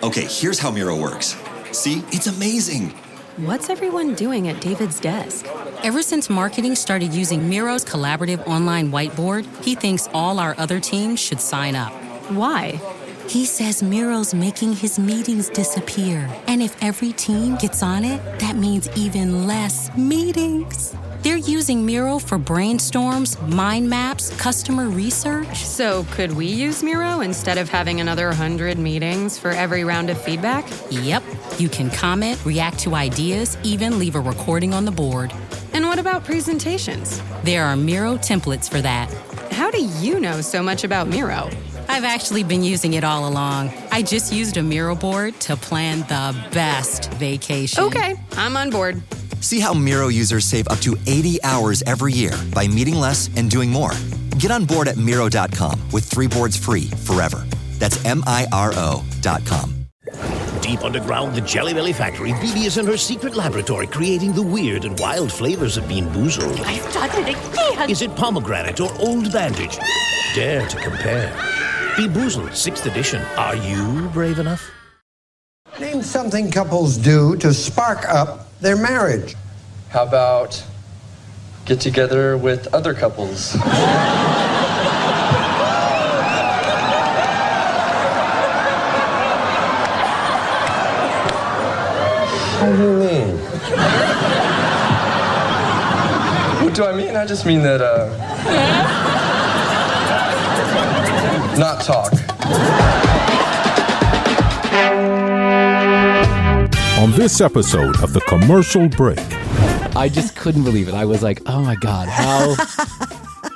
Okay, here's how Miro works. See, it's amazing. What's everyone doing at David's desk? Ever since marketing started using Miro's collaborative online whiteboard, he thinks all our other teams should sign up. Why? He says Miro's making his meetings disappear. And if every team gets on it, that means even less meetings. They're using Miro for brainstorms, mind maps, customer research. So could we use Miro instead of having another 100 meetings for every round of feedback? Yep. You can comment, react to ideas, even leave a recording on the board. And what about presentations? There are Miro templates for that. How do you know so much about Miro? I've actually been using it all along. I just used a Miro board to plan the best vacation. Okay, I'm on board. See how Miro users save up to 80 hours every year by meeting less and doing more. Get on board at Miro.com with 3 boards free forever. That's MIRO.com. Deep underground the Jelly Belly factory, Bibi is in her secret laboratory creating the weird and wild flavors of Bean Boozled. I've done it again! Is it pomegranate or old bandage? Dare to compare. Bean Boozled, 6th edition. Are you brave enough? Name something couples do to spark up their marriage. How about get together with other couples? What do you mean? What do I mean? I just mean that, not talk. On this episode of The Commercial Break. I just couldn't believe it. I was like, oh my God, how...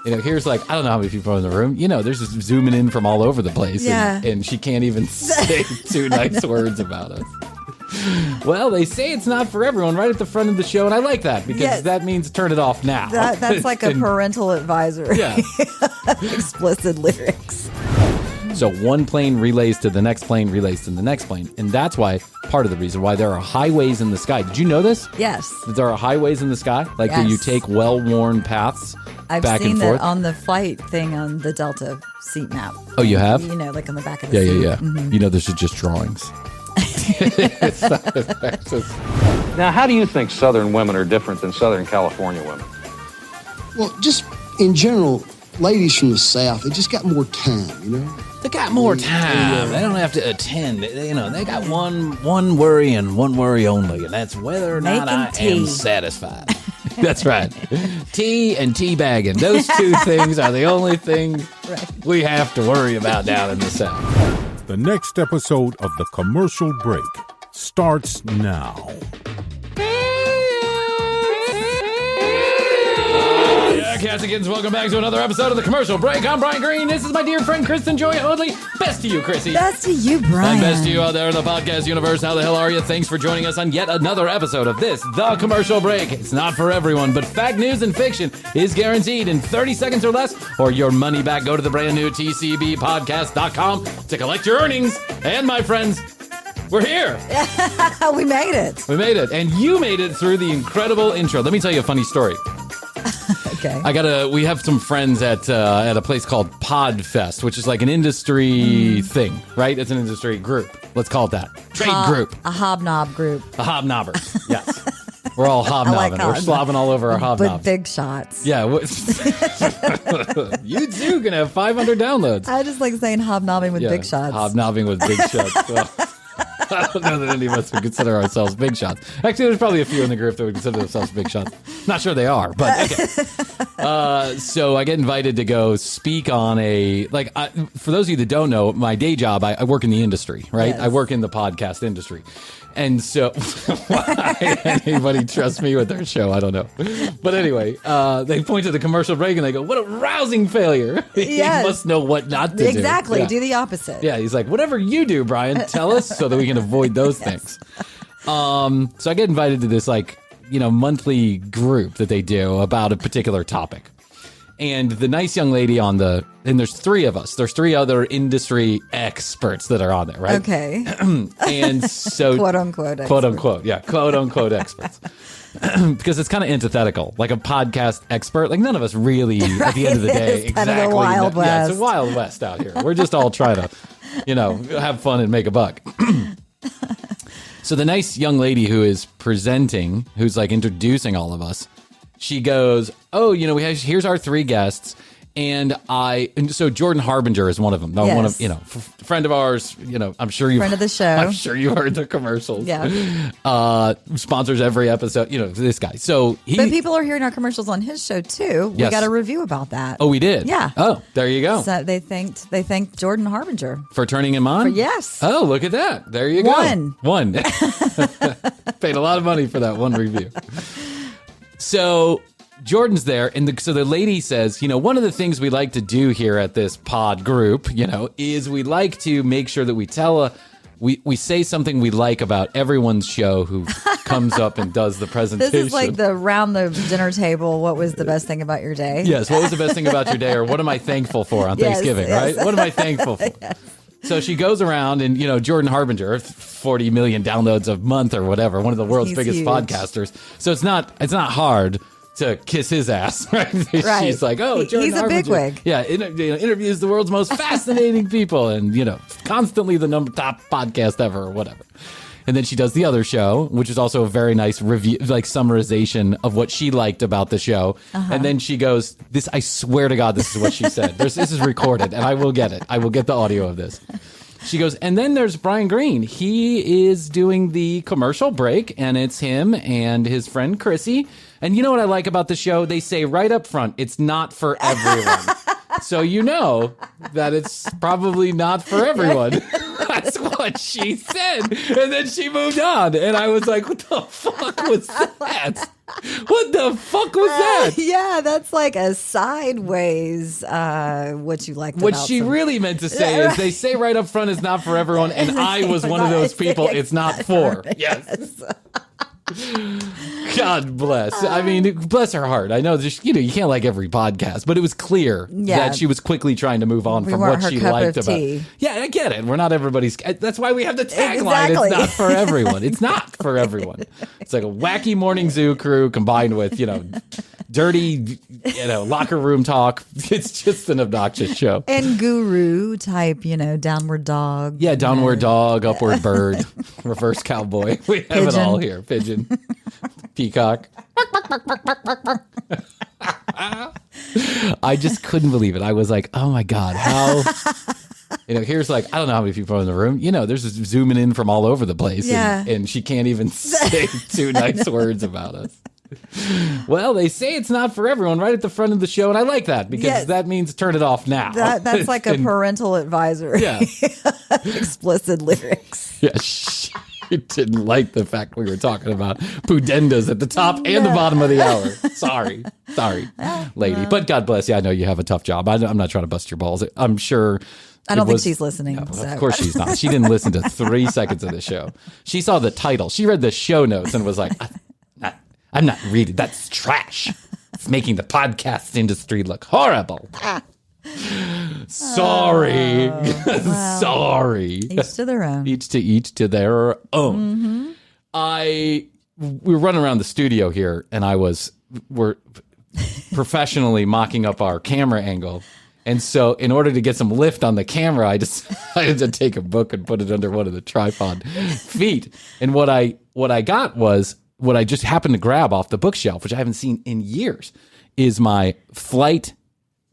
here's like, I don't know how many people are in the room. There's just zooming in from all over the place. Yeah. And she can't even say 2 nice words about us. Well, they say it's not for everyone right at the front of the show, and I like that because that means turn it off now. That's like a parental advisory. Yeah. Explicit lyrics. So one plane relays to the next plane, relays to the next plane. And that's why, part of the reason why there are highways in the sky. Did you know this? Yes. That there are highways in the sky? Like that you take well-worn paths I've back seen and that forth? on the flight thing on the Delta seat map. Oh, you have? Like on the back of the seat. seat. Yeah. Mm-hmm. Those are just drawings. Now, how do you think Southern women are different than Southern California women? Well, just in general, ladies from the South, they just got more time, They got more time. They don't have to attend. They got one worry and one worry only, and that's whether or not I am satisfied. That's right. Tea and teabagging. Those 2 things are the only things we have to worry about down in the South. The next episode of The Commercial Break starts now. Cassigans, welcome back to another episode of The Commercial Break. I'm Brian Green. This is my dear friend Kristen Joy Hoadley. Best to you, Krissy. Best to you, Brian. And best to you out there in the podcast universe. How the hell are you? Thanks for joining us on yet another episode of this, The Commercial Break. It's not for everyone, but fact, news, and fiction is guaranteed in 30 seconds or less, or your money back. Go to the brand new tcbpodcast.com to collect your earnings. And my friends, we're here. We made it. We made it. And you made it through the incredible intro. Let me tell you a funny story. Okay. We have some friends at a place called Podfest, which is like an industry thing, right? It's an industry group. Let's call it that. Trade group. A hobnob group. A hobnobbers. Yes. We're all hobnobbing. We're slobbing all over our hobnobs. With big shots. Yeah. You too can have 500 downloads. I just like saying hobnobbing with big shots. Hobnobbing with big shots. Well, I don't know that any of us would consider ourselves big shots. Actually, there's probably a few in the group that would consider themselves big shots. Not sure they are, but okay. So I get invited to go speak on for those of you that don't know, my day job, I work in the industry, right? Yes. I work in the podcast industry. And so, why anybody trust me with their show, I don't know. But anyway, they point to the commercial break and they go, what a rousing failure. Yes. He must know what not to do. Exactly. Yeah. Do the opposite. Yeah, he's like, whatever you do, Brian, tell us so that we can avoid those things. So I get invited to this monthly group that they do about a particular topic. And the nice young lady and there's 3 of us. There's 3 other industry experts that are on there, right? Okay. And so quote unquote experts. Because it's kind of antithetical. Like a podcast expert, like none of us really, at the end of the day, it's kind of the Wild West. Yeah, it's a Wild West out here. We're just all trying to, have fun and make a buck. So the nice young lady who is presenting, who's like introducing all of us, she goes, "Oh, here's our 3 guests." And so Jordan Harbinger is one of them. No, yes. One of, friend of ours, I'm sure you friend of the show. I'm sure you heard the commercials. Yeah. Sponsors every episode, this guy. So but people are hearing our commercials on his show too. We Yes. got a review about that. Oh, we did? Yeah. Oh, there you go. So they thanked Jordan Harbinger. For turning him on? Yes. Oh, look at that. There you go. One. Paid a lot of money for that one review. So Jordan's there, and so the lady says, one of the things we like to do here at this pod group, is we like to make sure that we say something we like about everyone's show who comes up and does the presentation. This is like the round the dinner table. What was the best thing about your day? Yes, what was the best thing about your day, or what am I thankful for on Thanksgiving, right? What am I thankful for? Yes. So she goes around, and Jordan Harbinger, 40 million downloads a month or whatever, one of the world's biggest huge. Podcasters. So it's not hard to kiss his ass, right? Right. She's like, oh, Jordan he's a Harbinger. bigwig. Yeah, interviews the world's most fascinating people, and constantly the top podcast ever, or whatever. And then she does the other show, which is also a very nice review, like summarization of what she liked about the show. Uh-huh. And then she goes, "This, I swear to God, this is what she said. This is recorded, and I will get it. I will get the audio of this." She goes, and then there's Brian Green. He is doing the commercial break, and it's him and his friend Krissy. And you know what I like about the show? They say right up front, it's not for everyone. So that it's probably not for everyone. That's what she said. And then she moved on. And I was like, what the fuck was that? What the fuck was that? Yeah, that's like a sideways what you like. What she really meant to say is they say right up front it's not for everyone. And I was one of those people it's not for. Yes. God bless. I mean, bless her heart. I know you can't like every podcast, but it was clear that she was quickly trying to move on from what she liked about. Yeah, I get it. We're not everybody's. That's why we have the tagline. Exactly. It's not for everyone. It's not for everyone. It's like a wacky morning zoo crew combined with dirty locker room talk. It's just an obnoxious show. And guru type, downward dog. Yeah, downward dog, upward bird, reverse cowboy. We have it all here. Pigeon. Peacock. I just couldn't believe it. I was like, oh my God, how here's like, I don't know how many people are in the room. There's just zooming in from all over the place. Yeah. And she can't even say 2 nice words about us. Well, they say it's not for everyone right at the front of the show, and I like that because that means turn it off now. That's like a parental advisory. Yeah. Explicit lyrics. Yeah, she didn't like the fact we were talking about pudendas at the top and the bottom of the hour. Sorry, lady. But God bless you. I know you have a tough job. I'm not trying to bust your balls. I'm sure. I don't think she's listening. No, so. Of course she's not. She didn't listen to 3 seconds of the show. She saw the title. She read the show notes and was like, I'm not reading. That's trash. It's making the podcast industry look horrible. Sorry. Well, sorry. Each to their own. Each to their own. Mm-hmm. We were running around the studio here, and we're professionally mocking up our camera angle. And so in order to get some lift on the camera, I decided to take a book and put it under one of the tripod feet. And what I got was what I just happened to grab off the bookshelf, which I haven't seen in years, is my flight.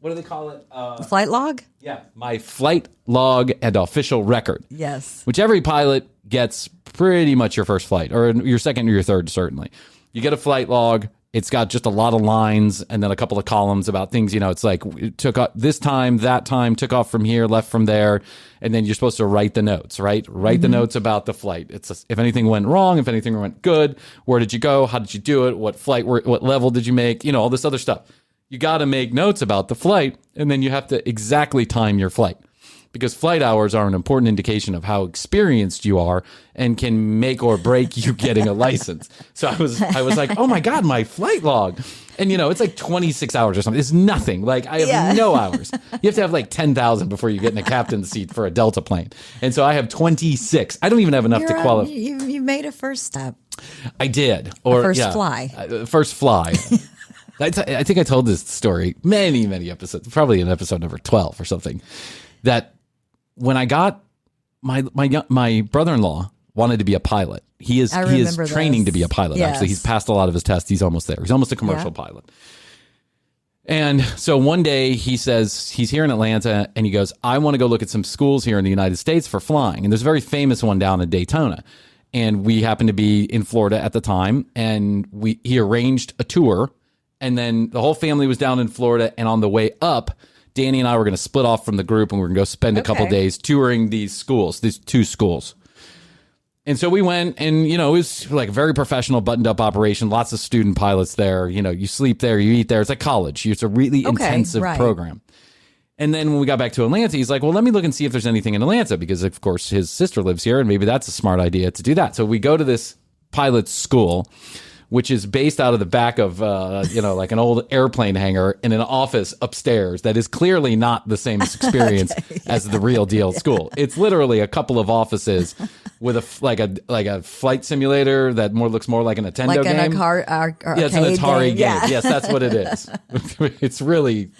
What do they call it? Flight log? Yeah, my flight log and official record. Yes. Which every pilot gets pretty much your first flight, or your second or your third, certainly. You get a flight log. It's got just a lot of lines and then a couple of columns about things, it's like it took off this time, that time, took off from here, left from there. And then you're supposed to write the notes, right? Write the notes about the flight. If anything went wrong, if anything went good, where did you go? How did you do it? What flight, what level did you make? All this other stuff. You got to make notes about the flight, and then you have to exactly time your flight. Because flight hours are an important indication of how experienced you are and can make or break you getting a license. So I was like, oh my God, my flight log. And it's like 26 hours or something. It's nothing. Like I have no hours. You have to have like 10,000 before you get in a captain's seat for a Delta plane. And so I have 26. I don't even have enough to qualify. You made a first step. I did. Or first fly. First fly. I think I told this story many, many episodes, probably in episode number 12 or something, that when I got my brother-in-law wanted to be a pilot. He is training to be a pilot. Yes. Actually, he's passed a lot of his tests. He's almost there. He's almost a commercial pilot. And so one day he says he's here in Atlanta and he goes, I want to go look at some schools here in the United States for flying. And there's a very famous one down in Daytona. And we happened to be in Florida at the time. And he arranged a tour. And then the whole family was down in Florida. And on the way up, Danny and I were going to split off from the group and we were going to go spend a couple days touring these schools, these 2 schools. And so we went and, it was like a very professional buttoned up operation. Lots of student pilots there. You sleep there, you eat there. It's like college. It's a really intensive program. And then when we got back to Atlanta, he's like, well, let me look and see if there's anything in Atlanta because, of course, his sister lives here and maybe that's a smart idea to do that. So we go to this pilot school, which is based out of the back of, like an old airplane hangar in an office upstairs that is clearly not the same experience as the real deal school. It's literally a couple of offices with a flight simulator that looks more like a Nintendo game. Like an arcade it's an Atari game. Yeah. Yes, that's what it is. It's really,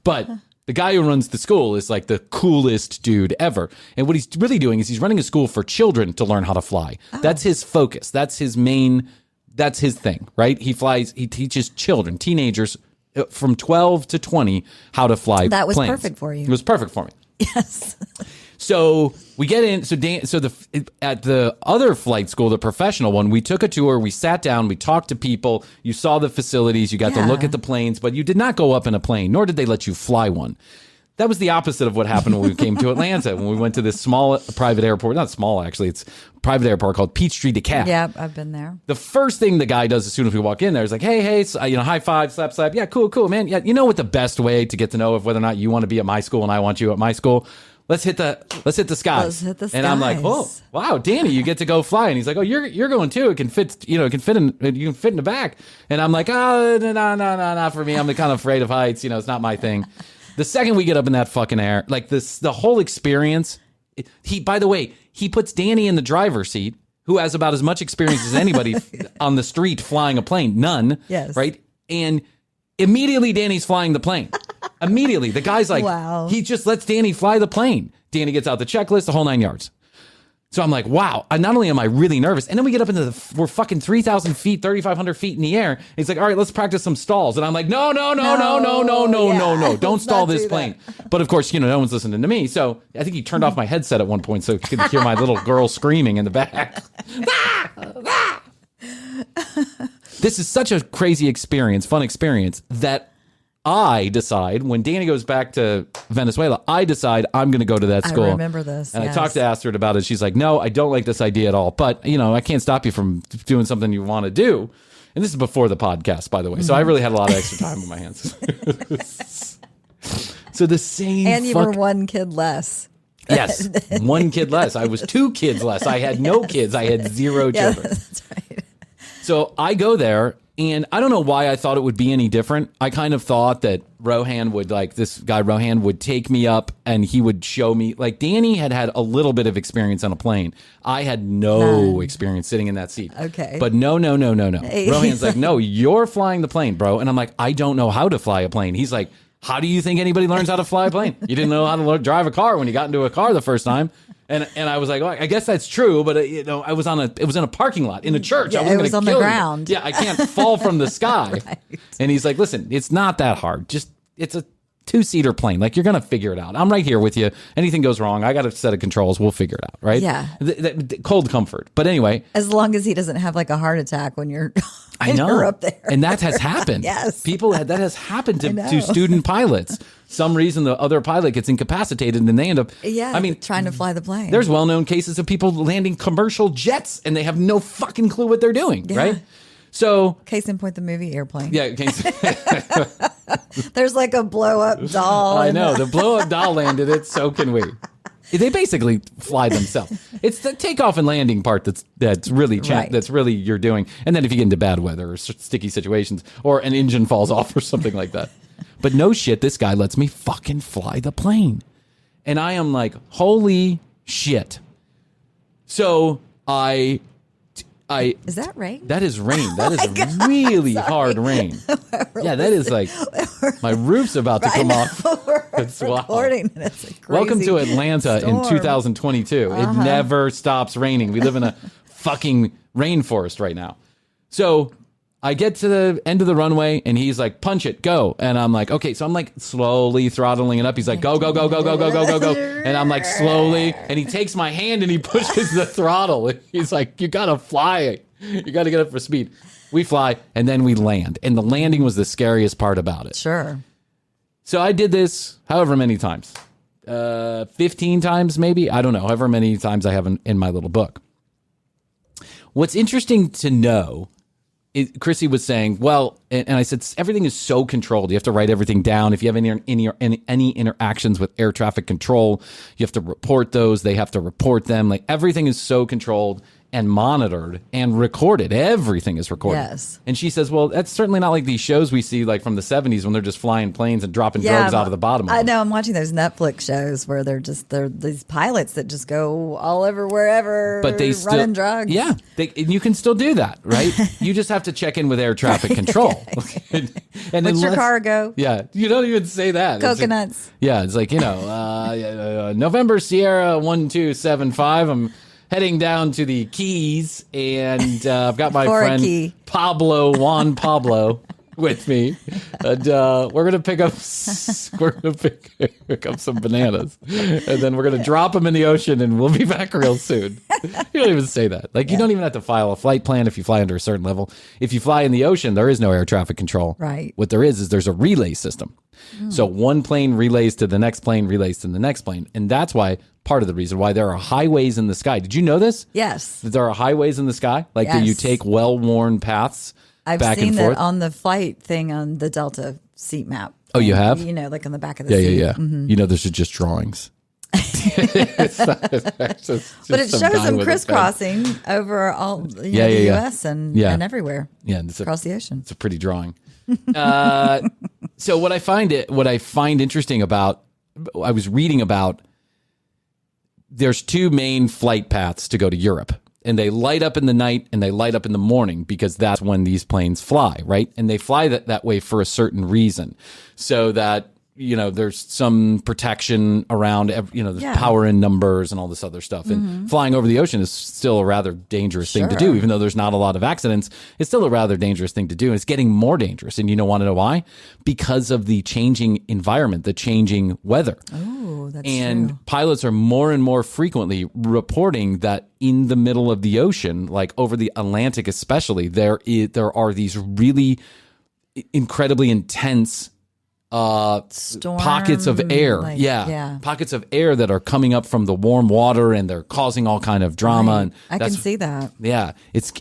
but the guy who runs the school is like the coolest dude ever. And what he's really doing is he's running a school for children to learn how to fly. Oh. That's his focus. That's his thing, right? He teaches children, teenagers from 12 to 20 how to fly planes. That was perfect for you. It was perfect for me. Yes. So we get in. At the other flight school, the professional one, we took a tour. We sat down. We talked to people. You saw the facilities. You got to look at the planes, but you did not go up in a plane, nor did they let you fly one. That was the opposite of what happened when we came to Atlanta, when we went to this small private airport. Not small, actually. It's a private airport called Peachtree DeKalb. Yeah, I've been there. The first thing the guy does as soon as we walk in there is like, hey, high five, slap, slap. Yeah, cool, man. Yeah, you know what the best way to get to know whether or not you want to be at my school and I want you at my school? Let's hit the skies. Let's hit the skies. And I'm like, oh, wow, Danny, you get to go fly. And he's like, oh, you're going too. It can fit, you can fit in the back. And I'm like, oh, no, not for me. I'm kind of afraid of heights. It's not my thing. The second we get up in that fucking air, like the whole experience, by the way, he puts Danny in the driver's seat, who has about as much experience as anybody on the street flying a plane. None. Yes. Right. And immediately Danny's flying the plane. Immediately. The guy's like, wow. He just lets Danny fly the plane. Danny gets out the checklist, the whole 9 yards. So I'm like, wow. Not only am I really nervous, and then we get up into we're fucking 3,000 feet, 3,500 feet in the air. He's like, all right, let's practice some stalls. And I'm like, no. Don't stall this plane. But of course, no one's listening to me. So I think he turned off my headset at one point so he could hear my little girl screaming in the back. This is such a crazy experience, fun experience, that I decide, when Danny goes back to Venezuela, I'm going to go to that school. I remember this. And I talked to Astrid about it. She's like, no, I don't like this idea at all. But, I can't stop you from doing something you want to do. And this is before the podcast, by the way. So I really had a lot of extra time on my hands. So the same. And you were one kid less. Yes, one kid less. I was 2 kids less. I had no kids. I had 0 children. That's right. So I go there. And I don't know why I thought it would be any different. I kind of thought that Rohan would take me up and he would show me. Like, Danny had a little bit of experience on a plane. I had no experience sitting in that seat. Okay. But no. Rohan's like, no, you're flying the plane, bro. And I'm like, I don't know how to fly a plane. He's like, how do you think anybody learns how to fly a plane? You didn't know how to drive a car when you got into a car the first time. And I was like, well, I guess that's true, but it was in a parking lot in a church. Yeah, I wasn't it was on the ground. Yeah, I can't fall from the sky. Right. And he's like, listen, it's not that hard. It's a 2-seater plane. Like, you're gonna figure it out. I'm right here with you. Anything goes wrong, I got a set of controls. We'll figure it out, right? Yeah. Cold comfort. But anyway, as long as he doesn't have like a heart attack when you're up there. And that has happened. Yes, that has happened to student pilots. Some reason the other pilot gets incapacitated and they end up trying to fly the plane. There's well-known cases of people landing commercial jets and they have no fucking clue what they're doing, right? So, case in point, the movie Airplane. Yeah, there's like a blow-up doll. I know, the blow-up doll landed it, so can we. They basically fly themselves. It's the takeoff and landing part that's really that's really you're doing. And then if you get into bad weather or sticky situations or an engine falls off or something like that. But no shit, this guy lets me fucking fly the plane. And I am like, holy shit. So Is that rain? That is rain. That is really hard rain. Yeah, that is like my roof's about to come off. It's recording. It's a crazy Welcome to Atlanta storm. in 2022. It never stops raining. We live in a fucking rainforest right now. So I get to the end of the runway and he's like, punch it, go. And I'm like, okay. So I'm like slowly throttling it up. He's like, go, go, go, go, go, go, go, go, go. And I'm like slowly. And he takes my hand and he pushes the throttle. He's like, you got to fly. You got to get up for speed. We fly and then we land. And the landing was the scariest part about it. Sure. So I did this however many times. 15 times maybe. I don't know. However many times I have in my little book. What's interesting to know, Krissy was saying, well, and I said, everything is so controlled. You have to write everything down. If you have any interactions with air traffic control, you have to report those. They have to report them. Like everything is so controlled and monitored and recorded. Everything is recorded. Yes. And she says, well, that's certainly not like these shows we see like from the 70s when they're just flying planes and dropping drugs out of the bottom of them. I know. I'm watching those Netflix shows where they're these pilots that just go all over wherever, but they running drugs. Yeah. You can still do that, right? You just have to check in with air traffic control. and what's your cargo? Yeah. You don't even say that. Coconuts. It's like, November Sierra 1275. I'm heading down to the Keys, and I've got my friend Juan Pablo with me, and we're gonna pick up some bananas, and then we're gonna drop them in the ocean, and we'll be back real soon. You don't even say that. Like you don't even have to file a flight plan if you fly under a certain level. If you fly in the ocean, there is no air traffic control. Right. What there is there's a relay system. So one plane relays to the next plane, relays to the next plane, and that's why. Part of the reason why there are highways in the sky. Did you know this? Yes. That there are highways in the sky? Like that you take well-worn paths back and forth? I've seen that on the flight thing on the Delta seat map. Oh, you have? Like on the back of the seat. Yeah. Mm-hmm. Those are just drawings. But it shows them crisscrossing over all the U.S. and everywhere. Yeah, across the ocean. It's a pretty drawing. So what I find interesting about, I was reading about, there's two main flight paths to go to Europe, and they light up in the night and they light up in the morning because that's when these planes fly, right? And they fly that way for a certain reason, so that there's some protection around, there's power in numbers and all this other stuff. And flying over the ocean is still a rather dangerous thing to do, even though there's not a lot of accidents. It's still a rather dangerous thing to do. And it's getting more dangerous. And want to know why? Because of the changing environment, the changing weather. Oh, that's true. Pilots are more and more frequently reporting that in the middle of the ocean, like over the Atlantic especially, there are these really incredibly intense pockets of air. Pockets of air that are coming up from the warm water, and they're causing all kind of drama. Right. And I can see that. Yeah. It's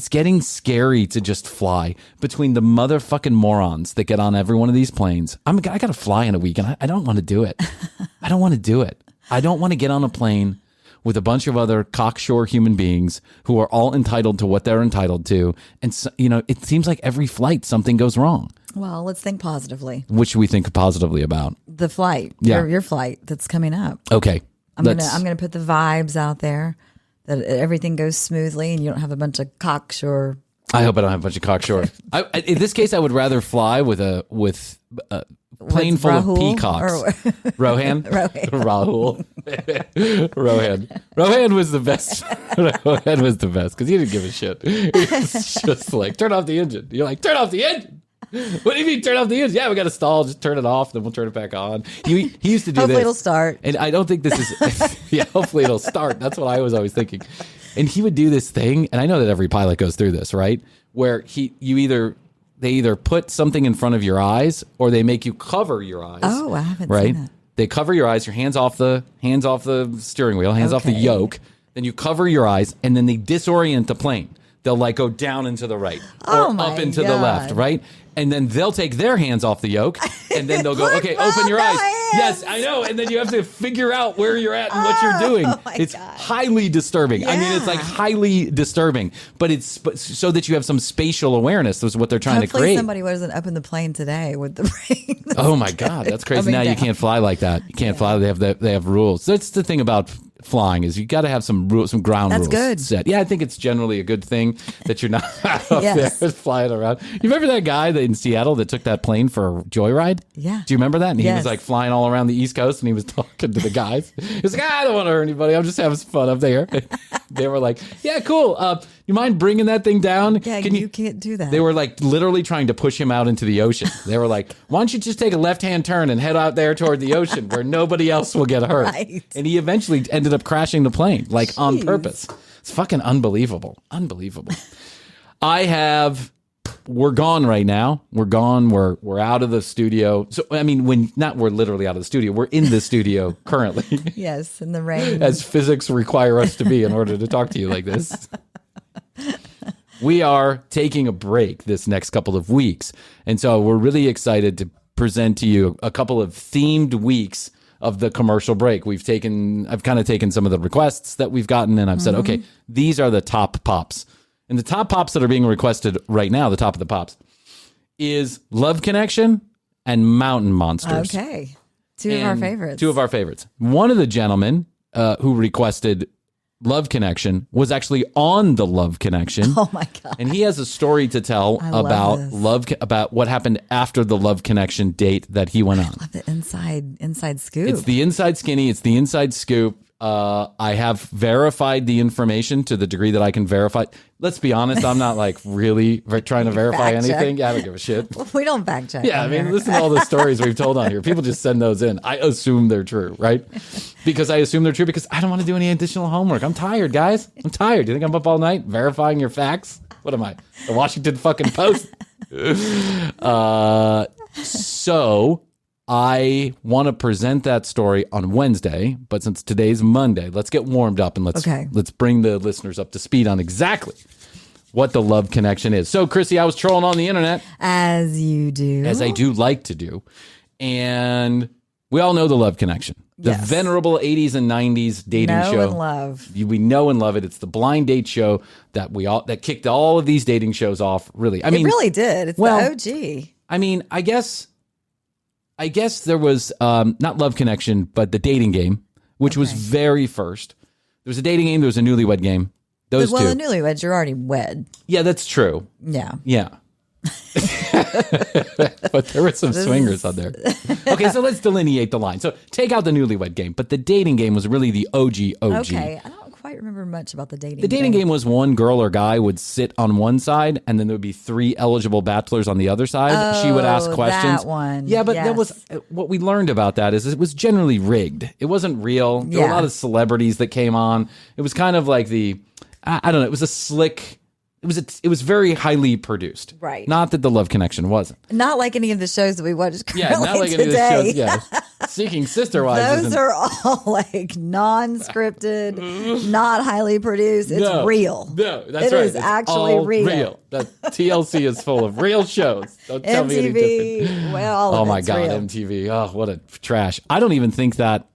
getting scary to just fly between the motherfucking morons that get on every one of these planes. I got to fly in a week, and I don't want to do it. I don't want to do it. I don't want to get on a plane with a bunch of other cocksure human beings who are all entitled to what they're entitled to. And, it seems like every flight, something goes wrong. Well, let's think positively. What should we think positively about? The flight, your flight that's coming up. Okay. I'm gonna put the vibes out there that everything goes smoothly and you don't have a bunch of cocksure. I hope I don't have a bunch of cocksure. In this case, I would rather fly with a plane full Rahul, of peacocks. Rohan? Rahul. Rohan was the best. Rohan was the best because he didn't give a shit. He was just like, turn off the engine. You're like, turn off the engine. What do you mean turn off the engine? Yeah, we got to stall. Just turn it off. Then we'll turn it back on. He used to do hopefully this. It'll start. And I don't think this is. Hopefully it'll start. That's what I was always thinking. And he would do this thing, and I know that every pilot goes through this, right? Where they either put something in front of your eyes or they make you cover your eyes. Oh, I haven't seen that. They cover your eyes, your hands off the steering wheel, hands off the yoke. Then you cover your eyes, and then they disorient the plane. They'll like go down and to the right or up and to the left, right? And then they'll take their hands off the yoke, and then they'll go, okay, open your eyes. Yes, I know. And then you have to figure out where you're at and what you're doing. It's highly disturbing. Yeah. I mean, it's like highly disturbing, but it's so that you have some spatial awareness. That's what they're trying to create. Hopefully somebody wasn't up in the plane today with the rain. Oh my God, that's crazy. Now you can't fly like that. You can't fly. They have rules. That's the thing about flying is you got to have some ground rules good. set. Yeah, I think it's generally a good thing that you're not out there flying around. You remember that guy in Seattle that took that plane for a joyride? Yeah. Do you remember that? And he was like flying all around the East Coast and he was talking to the guys. He was like, I don't want to hurt anybody. I'm just having some fun up there. They were like, yeah, cool. You mind bringing that thing down? Yeah, you can't do that. They were like literally trying to push him out into the ocean. They were like, why don't you just take a left-hand turn and head out there toward the ocean where nobody else will get hurt? Right. And he eventually ended up crashing the plane, like on purpose. It's fucking unbelievable. Unbelievable. We're gone right now. We're gone. We're out of the studio. So, I mean, we're literally out of the studio. We're in the studio currently. Yes, in the rain. As physics require us to be in order to talk to you like this. We are taking a break this next couple of weeks. And so we're really excited to present to you a couple of themed weeks of the commercial break. I've kind of taken some of the requests that we've gotten and I've said, okay, these are the top pops. And the top pops that are being requested right now, the top of the pops, is Love Connection and Mountain Monsters. Okay. Two of our favorites. One of the gentlemen who requested Love Connection was actually on the Love Connection. Oh my God. And he has a story to tell about what happened after the Love Connection date that he went on. I love the inside scoop. It's the inside skinny. It's the inside scoop. I have verified the information to the degree that I can verify. Let's be honest, I'm not like really trying to verify anything. Yeah, I don't give a shit. Well, we don't fact check. Yeah, I mean, listen to all the stories we've told on here. People just send those in. I assume they're true, right? Because I don't want to do any additional homework. I'm tired, guys. I'm tired. Do you think I'm up all night verifying your facts? What am I? The Washington fucking Post? So I want to present that story on Wednesday, but since today's Monday, let's get warmed up and let's bring the listeners up to speed on exactly what the Love Connection is. So, Krissy, I was trolling on the internet. As you do. As I do like to do. And we all know the Love Connection. The venerable 80s and 90s dating show. Know and love. We know and love it. It's the blind date show that kicked all of these dating shows off, really. It really did. It's the OG. I mean, I guess there was not Love Connection, but the dating game, which was very first. There was a dating game. There was a newlywed game. Those two. Well, the newlyweds, you're already wed. Yeah, that's true. Yeah. Yeah. But there were some swingers on there. Okay, so let's delineate the line. So take out the newlywed game, but the dating game was really the OG. Okay, I don't quite remember much about the dating game. The dating game was one girl or guy would sit on one side, and then there would be three eligible bachelors on the other side. She would ask questions. That one. Yeah, but that was what we learned about that is it was generally rigged. It wasn't real. There were a lot of celebrities that came on. It was kind of like I don't know. It was a slick. It was very highly produced. Right. Not that the Love Connection wasn't. Not like any of the shows that we watched currently not like today. Any of the shows. Yeah. Seeking Sister Wives. Those are all like non-scripted, not highly produced. It's real. No, that's right. It is actually real. That TLC is full of real shows. Don't tell me any different. Well, oh my God, real. MTV. Oh, what a trash. I don't even think that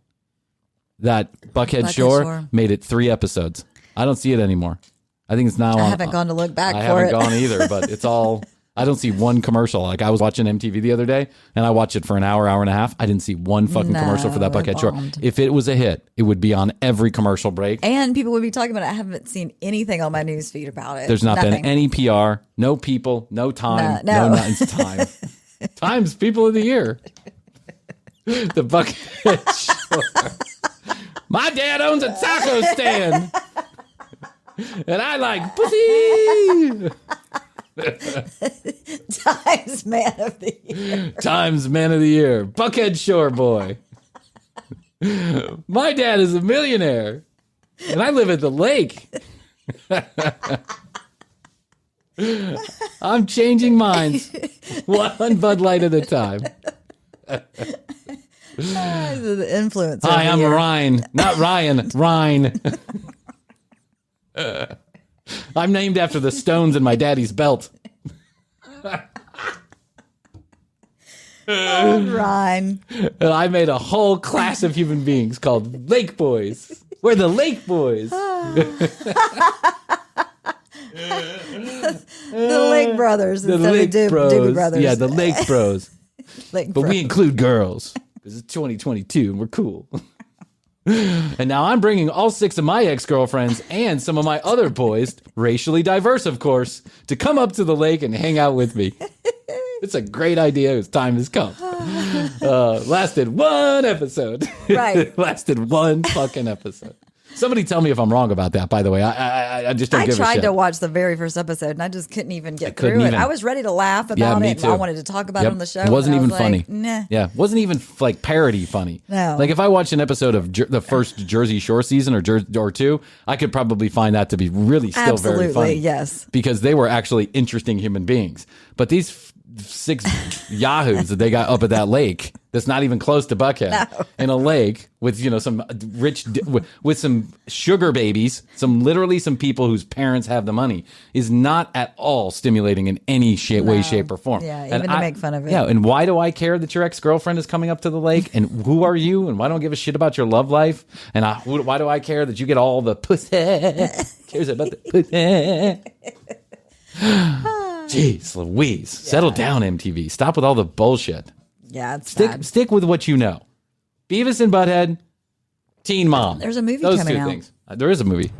Buckhead Shore made it 3 episodes. I don't see it anymore. I think it's now on. I haven't gone to look back for it. I haven't gone either, but it's all, I don't see one commercial. Like I was watching MTV the other day and I watched it for an hour and a half. I didn't see one fucking commercial for that Buckhead Shore. If it was a hit, it would be on every commercial break. And people would be talking about it. I haven't seen anything on my news feed about it. There's not been any PR, no people, no time. No, it's time. Time's people of the year. The Buckhead Shore. My dad owns a taco stand. And I like pussy. Times Man of the Year. Times Man of the Year. Buckhead Shore boy. My dad is a millionaire. And I live at the lake. I'm changing minds. One Bud Light at a time. The influencer. Hi, I'm Ryan. Not Ryan. Ryan. I'm named after the stones in my daddy's belt. Ryan. And I made a whole class of human beings called Lake Boys. We're the Lake Boys. The Lake Brothers. The Lake Bros. Doobie Brothers. Yeah, the Lake Bros. Lake but Bros. we include girls. This is 2022 and we're cool. And now I'm bringing all 6 of my ex-girlfriends and some of my other boys, racially diverse, of course, to come up to the lake and hang out with me. It's a great idea. His time has come. Lasted 1 episode. Right. Lasted 1 fucking episode. Somebody tell me if I'm wrong about that, by the way. I just don't give a shit. I tried to watch the very first episode, and I just couldn't even get through it. I was ready to laugh about it, and I wanted to talk about it on the show. It wasn't even funny. Like, nah. Yeah, it wasn't even like parody funny. No. Like if I watched an episode of the first Jersey Shore season or 2, I could probably find that to be really still very funny. Yes. Because they were actually interesting human beings. But these 6 yahoos that they got up at that lake that's not even close to Buckhead in a lake with some rich with some sugar babies, literally some people whose parents have the money, is not at all stimulating in any way, shape, or form. Yeah, even to make fun of it. Yeah, and why do I care that your ex-girlfriend is coming up to the lake? And who are you? And why don't I give a shit about your love life? And why do I care that you get all the pussy? Cares about the pussy? Jeez Louise. Settle down, MTV. Stop with all the bullshit. Yeah, it's Stick with what you know. Beavis and Butthead, Teen Mom. There's a movie Those coming 2 out. things. There is a movie.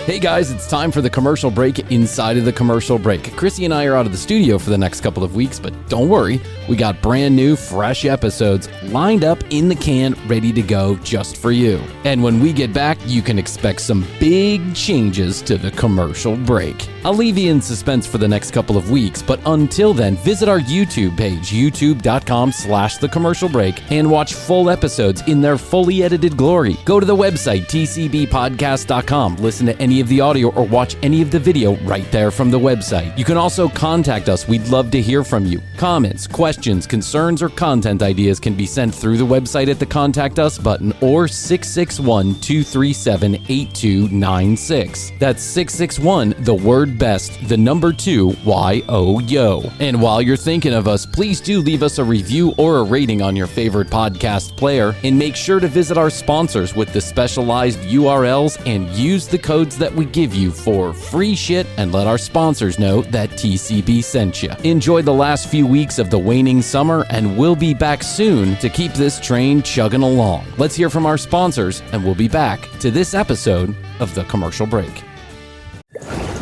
Hey guys, it's time for the commercial break inside of the commercial break. Krissy and I are out of the studio for the next couple of weeks, but don't worry, we got brand new, fresh episodes lined up in the can, ready to go just for you. And when we get back, you can expect some big changes to the commercial break. I'll leave you in suspense for the next couple of weeks, but until then, visit our YouTube page, youtube.com/thecommercialbreak, and watch full episodes in their fully edited glory. Go to the website, tcbpodcast.com, listen to any of the audio or watch any of the video right there from the website. You can also contact us. We'd love to hear from you. Comments, questions, concerns, or content ideas can be sent through the website at the Contact Us button or 661-237-8296. That's 661, the word best, the number 2, YOYO. And while you're thinking of us, please do leave us a review or a rating on your favorite podcast player, and make sure to visit our sponsors with the specialized URLs and use the codes that we give you for free shit, and let our sponsors know that TCB sent you. Enjoy the last few weeks of the waning summer, and we'll be back soon to keep this train chugging along. Let's hear from our sponsors, and we'll be back to this episode of The Commercial Break.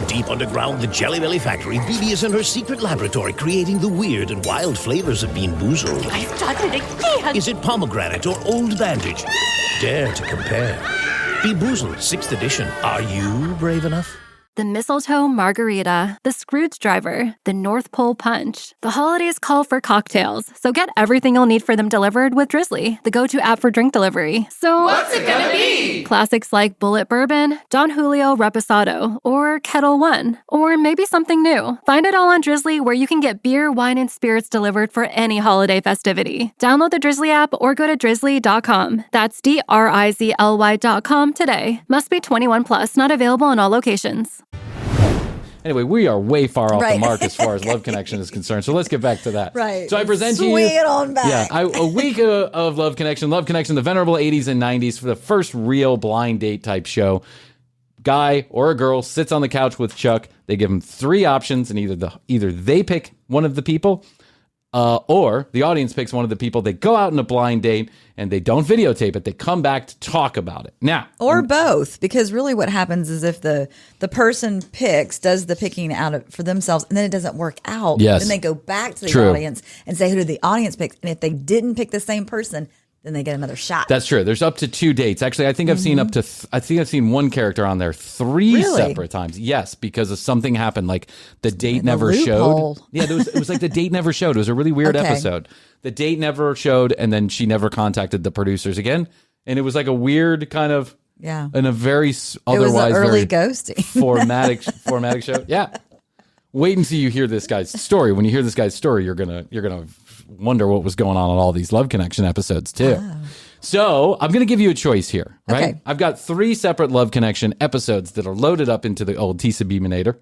Deep underground, the Jelly Belly factory, Bibi is in her secret laboratory creating the weird and wild flavors of Bean Boozled. I've done it again! Is it pomegranate or old bandage? Dare to compare. Bean Boozled, 6th edition. Are you brave enough? The Mistletoe Margarita, the Scrooge Driver, the North Pole Punch. The holidays call for cocktails, so get everything you'll need for them delivered with Drizzly, the go-to app for drink delivery. So what's it gonna be? Classics like Bullet Bourbon, Don Julio Reposado, or Kettle One, or maybe something new. Find it all on Drizzly, where you can get beer, wine, and spirits delivered for any holiday festivity. Download the Drizzly app or go to drizzly.com. That's DRIZLY.com today. Must be 21 plus, not available in all locations. Anyway, we are way far off the mark as far as Love Connection is concerned. So let's get back to that. Right. So I present to you. Swing it on back. Yeah, a week of Love Connection. Love Connection, the venerable 80s and 90s, for the first real blind date type show. Guy or a girl sits on the couch with Chuck. They give him 3 options, and either they pick one of the people, or the audience picks one of the people. They go out on a blind date, and they don't videotape it. They come back to talk about it. Now, or both, because really what happens is if the person does the picking out for themselves, and then it doesn't work out, then they go back to the audience and say, who did the audience pick? And if they didn't pick the same person, then they get another shot. That's true. There's up to 2 dates. Actually, I think I've seen I've seen one character on there 3 separate times. Yes, because of something happened. Like the date never showed. Yeah, it was like the date never showed. It was a really weird episode. The date never showed, and then she never contacted the producers again. And it was like a weird kind of, in a very otherwise it was early very ghosting. formatic show. Yeah. Wait until you hear this guy's story. When you hear this guy's story, you're gonna wonder what was going on all these Love Connection episodes too. Wow. So I'm going to give you a choice here, right? Okay. I've got 3 separate Love Connection episodes that are loaded up into the old TCB-minator,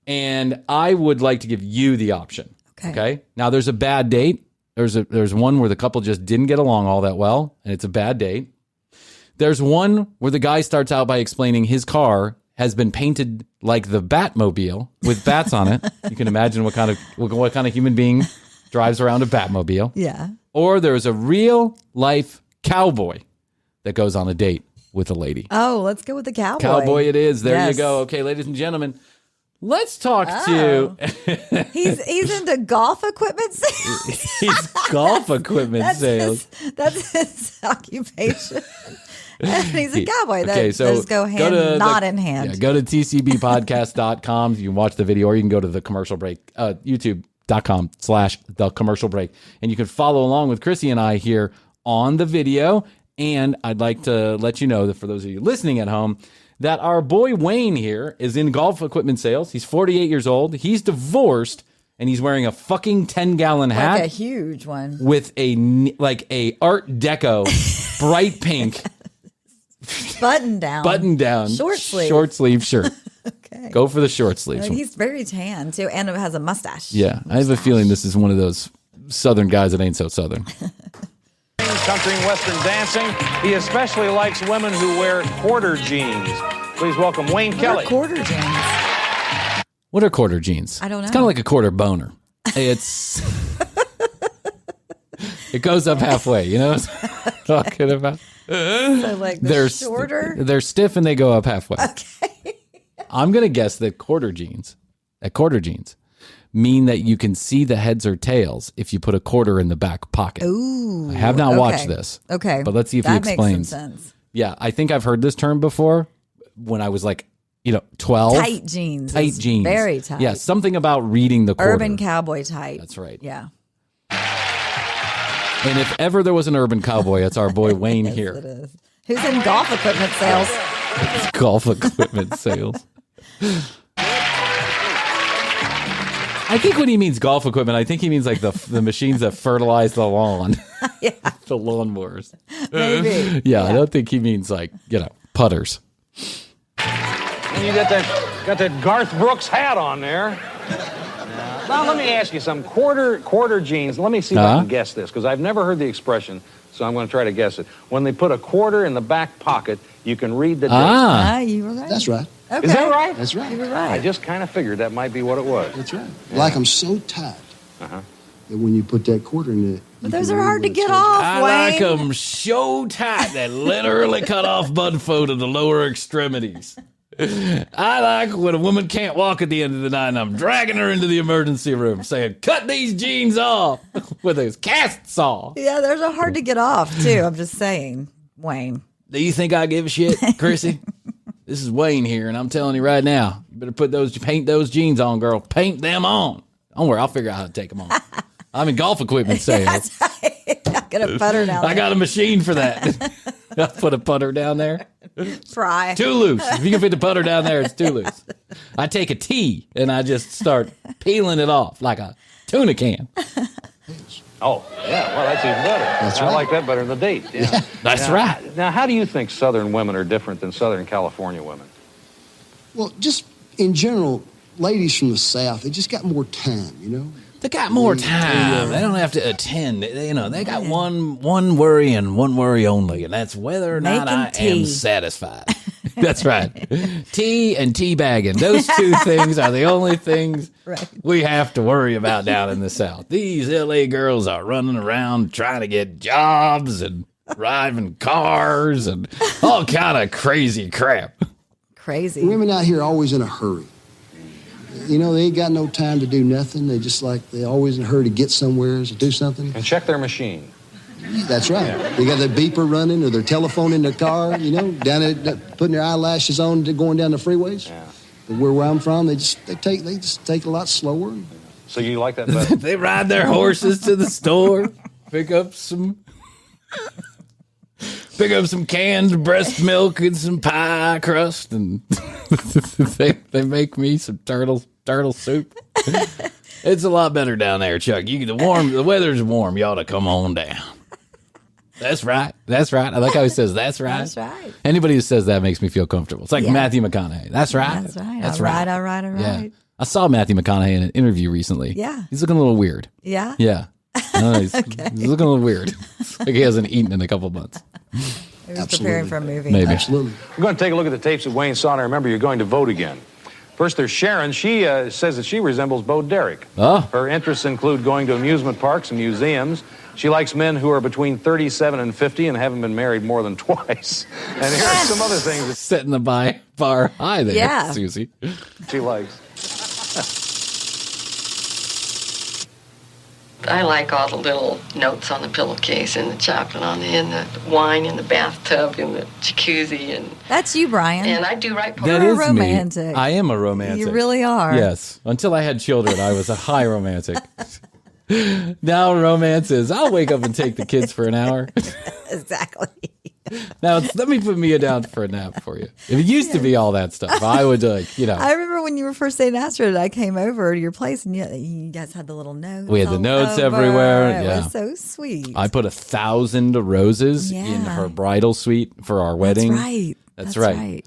and I would like to give you the option. Okay. Now there's a bad date. There's one where the couple just didn't get along all that well, and it's a bad date. There's one where the guy starts out by explaining his car has been painted like the Batmobile with bats on it. You can imagine what kind of human being drives around a Batmobile. Yeah. Or there's a real life cowboy that goes on a date with a lady. Oh, let's go with the cowboy. Cowboy it is. There you go. Okay, ladies and gentlemen, let's talk to... he's into golf equipment sales. He's golf equipment sales. That's his occupation. And he's a cowboy. Those go hand in hand. Yeah, go to tcbpodcast.com. You can watch the video, or you can go to the commercial break, youtube.com/the commercial break. And you can follow along with Krissy and I here on the video. And I'd like to let you know that for those of you listening at home, that our boy Wayne here is in golf equipment sales. He's 48 years old. He's divorced, and he's wearing a fucking 10-gallon hat. Like a huge one. With a Art Deco bright pink button down short sleeve shirt. Okay, go for the short sleeves. He's very tan too, and has a mustache. Yeah, I have a feeling this is one of those Southern guys that ain't so Southern. Country and Western dancing. He especially likes women who wear quarter jeans. Please welcome Wayne Kelly. Quarter jeans. What are quarter jeans? I don't know. It's kind of like a quarter boner. It's it goes up halfway. You know what I'm talking about? So like they're shorter. They're stiff and they go up halfway. Okay. I'm gonna guess that quarter jeans mean that you can see the heads or tails if you put a quarter in the back pocket. Ooh. I have not watched this. Okay. But let's see if he explains. That makes some sense. Yeah, I think I've heard this term before when I was 12. Tight jeans. Tight jeans. Very tight. Yeah, something about reading the quarter. Urban cowboy tight. That's right. Yeah. And if ever there was an urban cowboy, it's our boy Wayne here. It is. Who's in golf equipment sales? It's golf equipment sales. I think when he means golf equipment, I think he means like the machines that fertilize the lawn. Yeah. The lawnmowers. Maybe. Yeah, I don't think he means putters. And you got that Garth Brooks hat on there. Now, let me ask you something. Quarter jeans. Let me see if I can guess this, because I've never heard the expression, so I'm going to try to guess it. When they put a quarter in the back pocket, you can read the date. You were right. That's right. Okay. Is that right? That's right. You were right. I just kind of figured that might be what it was. That's right. Yeah. Like them so tight that when you put that quarter in it. But those are hard to get off, I Wayne. like them so tight that literally cut off Budfo to the lower extremities. I like when a woman can't walk at the end of the night and I'm dragging her into the emergency room saying, cut these jeans off with a cast saw. Yeah, those are hard to get off, too. I'm just saying, Wayne. Do you think I give a shit, Krissy? This is Wayne here, and I'm telling you right now, you better paint those jeans on, girl. Paint them on. Don't worry, I'll figure out how to take them on. I'm in golf equipment sales. That's right. I got a putter down there. I got a machine for that. I'll put a putter down there. Fry. Too loose. If you can fit the putter down there, it's too loose. I take a tee and I just start peeling it off like a tuna can. Oh, yeah. Well, that's even better. That's I right. like that better than the date. Yeah. That's right. Now, how do you think Southern women are different than Southern California women? Well, just in general, ladies from the South, they just got more time, They got more time. They don't have to attend. They got one worry and one worry only, and that's whether or not I am satisfied. That's right. Tea and teabagging. Those two things are the only things we have to worry about down in the South. These LA girls are running around trying to get jobs and driving cars and all kind of crazy crap. Crazy. Women out here are always in a hurry. They ain't got no time to do nothing. They're always in a hurry to get somewhere, to do something. And check their machine. That's right. Yeah. They got their beeper running or their telephone in their car, down at putting their eyelashes on, going down the freeways. Yeah. But where I'm from, they just take a lot slower. So you like that better? They ride their horses to the store, pick up some canned breast milk and some pie crust, and they make me some turtle soup. It's a lot better down there, Chuck. The weather's warm. You ought to come on down. That's right. I like how he says, that's right. That's right. Anybody who says that makes me feel comfortable. It's like Matthew McConaughey. That's right. That's right. All right. Yeah. I saw Matthew McConaughey in an interview recently. Yeah. He's looking a little weird. Yeah? Yeah. He's looking a little weird. It's like he hasn't eaten in a couple months. He was preparing for a movie. Maybe. Absolutely. We're going to take a look at the tapes that Wayne saw, and I remember you're going to vote again. First, there's Sharon. She says that she resembles Bo Derek. Oh. Her interests include going to amusement parks and museums. She likes men who are between 37 and 50 and haven't been married more than twice. And here are some other things. Setting the bar high there, Susie. She likes. I like all the little notes on the pillowcase and the chocolate in the wine in the bathtub in the jacuzzi and that's you, Bryan. And I do write poetry. That is romantic. I am a romantic. You really are. Yes. Until I had children, I was a high romantic. Now romance is I'll wake up and take the kids for an hour. Exactly. Now, let me put Mia down for a nap for you. If it used to be all that stuff, I would, I remember when you were first staying in Astrid, I came over to your place, and you guys had the little notes. We had the notes everywhere. It was so sweet. I put 1,000 roses in her bridal suite for our wedding. That's right.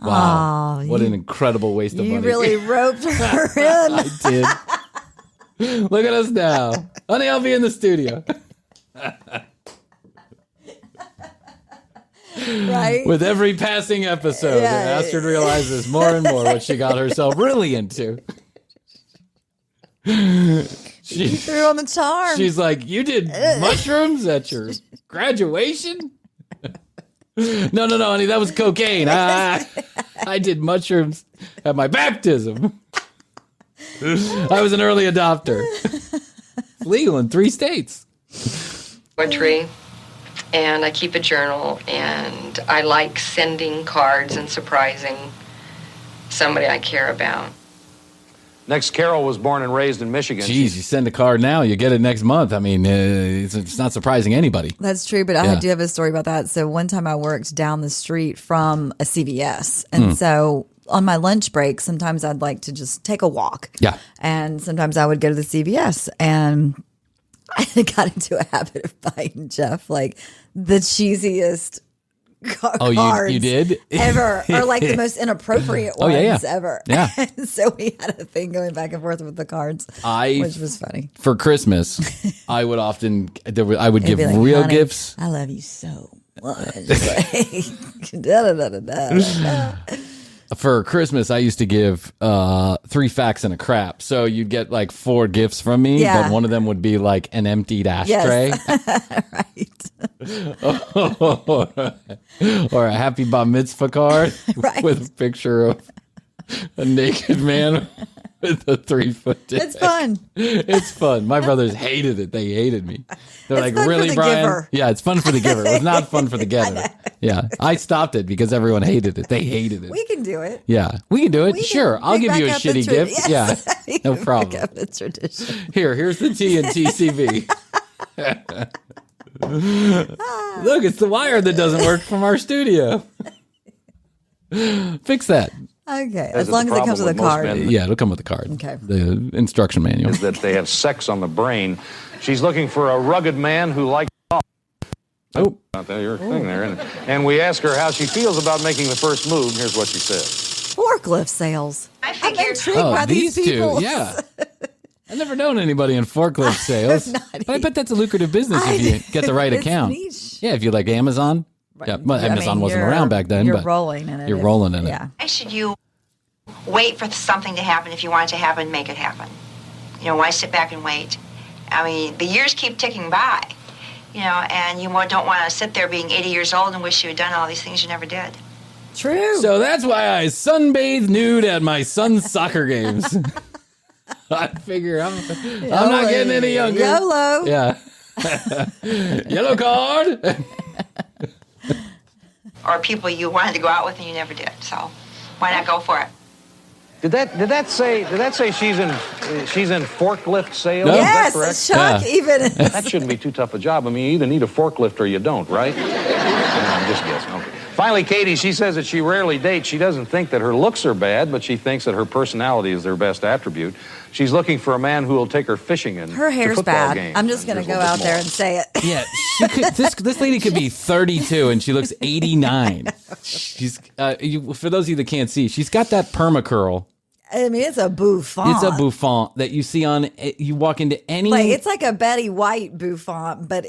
Wow. What an incredible waste of money. You really roped her in. I did. Look at us now. Honey, I'll be in the studio. Right. With every passing episode, Astrid realizes more and more what she got herself really into. She threw on the charm. She's like, you did mushrooms at your graduation? No, honey, that was cocaine. I did mushrooms at my baptism. I was an early adopter. It's legal in 3 states. Poetry. And I keep a journal, and I like sending cards and surprising somebody I care about. Next, Carol was born and raised in Michigan. Geez, you send a card now, you get it next month. I mean, it's not surprising anybody. That's true, but I do have a story about that. So one time I worked down the street from a CVS, and so on my lunch break, sometimes I'd like to just take a walk. Yeah. And sometimes I would go to the CVS, and I got into a habit of buying Jeff like the cheesiest cards you did? ever, or like the most inappropriate ones ever. Yeah. And so we had a thing going back and forth with the cards, which was funny. For Christmas, I would often give like, real gifts. I love you so much. Like, For Christmas, I used to give 3 facts and a crap. So you'd get like 4 gifts from me, but one of them would be like an emptied ashtray. Yes. Right. Or a happy bar mitzvah card with a picture of a naked man with a 3-foot dick. It's fun. It's fun. My brothers hated it. They hated me. They're it's like, fun really, for the Bryan? Giver. Yeah, it's fun for the giver. It was not fun for the getter. Yeah, I stopped it because everyone hated it. They hated it. We can do it. Yeah, we can do it. Sure, I'll give you a shitty gift. Yes. Yeah, no problem. Pick up the tradition. Here's the T and TCV. Look, it's the wire that doesn't work from our studio. Fix that. Okay, as long as it comes with a card. Yeah, it'll come with a card. Okay. The instruction manual. Is that they have sex on the brain. She's looking for a rugged man who likes golf. Oh. Not that your thing there. And we ask her how she feels about making the first move. Here's what she says. Forklift sales. I figured. I'm intrigued by these people. Two, yeah. I've never known anybody in forklift sales. But I bet that's a lucrative business if you get the right account. Niche. Yeah, if you like Amazon. Yeah, well, Amazon wasn't around back then. You're but rolling in it. You're rolling in it. Yeah. Why should you wait for something to happen? If you want it to happen, make it happen. You know, why sit back and wait? I mean, the years keep ticking by, you know, and you don't want to sit there being 80 years old and wish you had done all these things you never did. True. So that's why I sunbathe nude at my son's soccer games. I figure I'm not getting any younger. YOLO. Yeah. Yellow card. Or people you wanted to go out with and you never did. So why not go for it? Did that say she's in forklift sales? No. Yes, Chuck even. That shouldn't be too tough a job. I mean, you either need a forklift or you don't, right? No, I'm just guessing. Okay. Finally, Katie, she says that she rarely dates. She doesn't think that her looks are bad, but she thinks that her personality is their best attribute. She's looking for a man who will take her fishing and her hair's football bad. games. I'm just going to go out there and say it. Yeah, she could, this lady could be 32 and she looks 89. She's for those of you that can't see, she's got that perma curl. I mean, it's a bouffant. It's a bouffant that you see on, you walk into any. Like, it's like a Betty White bouffant, but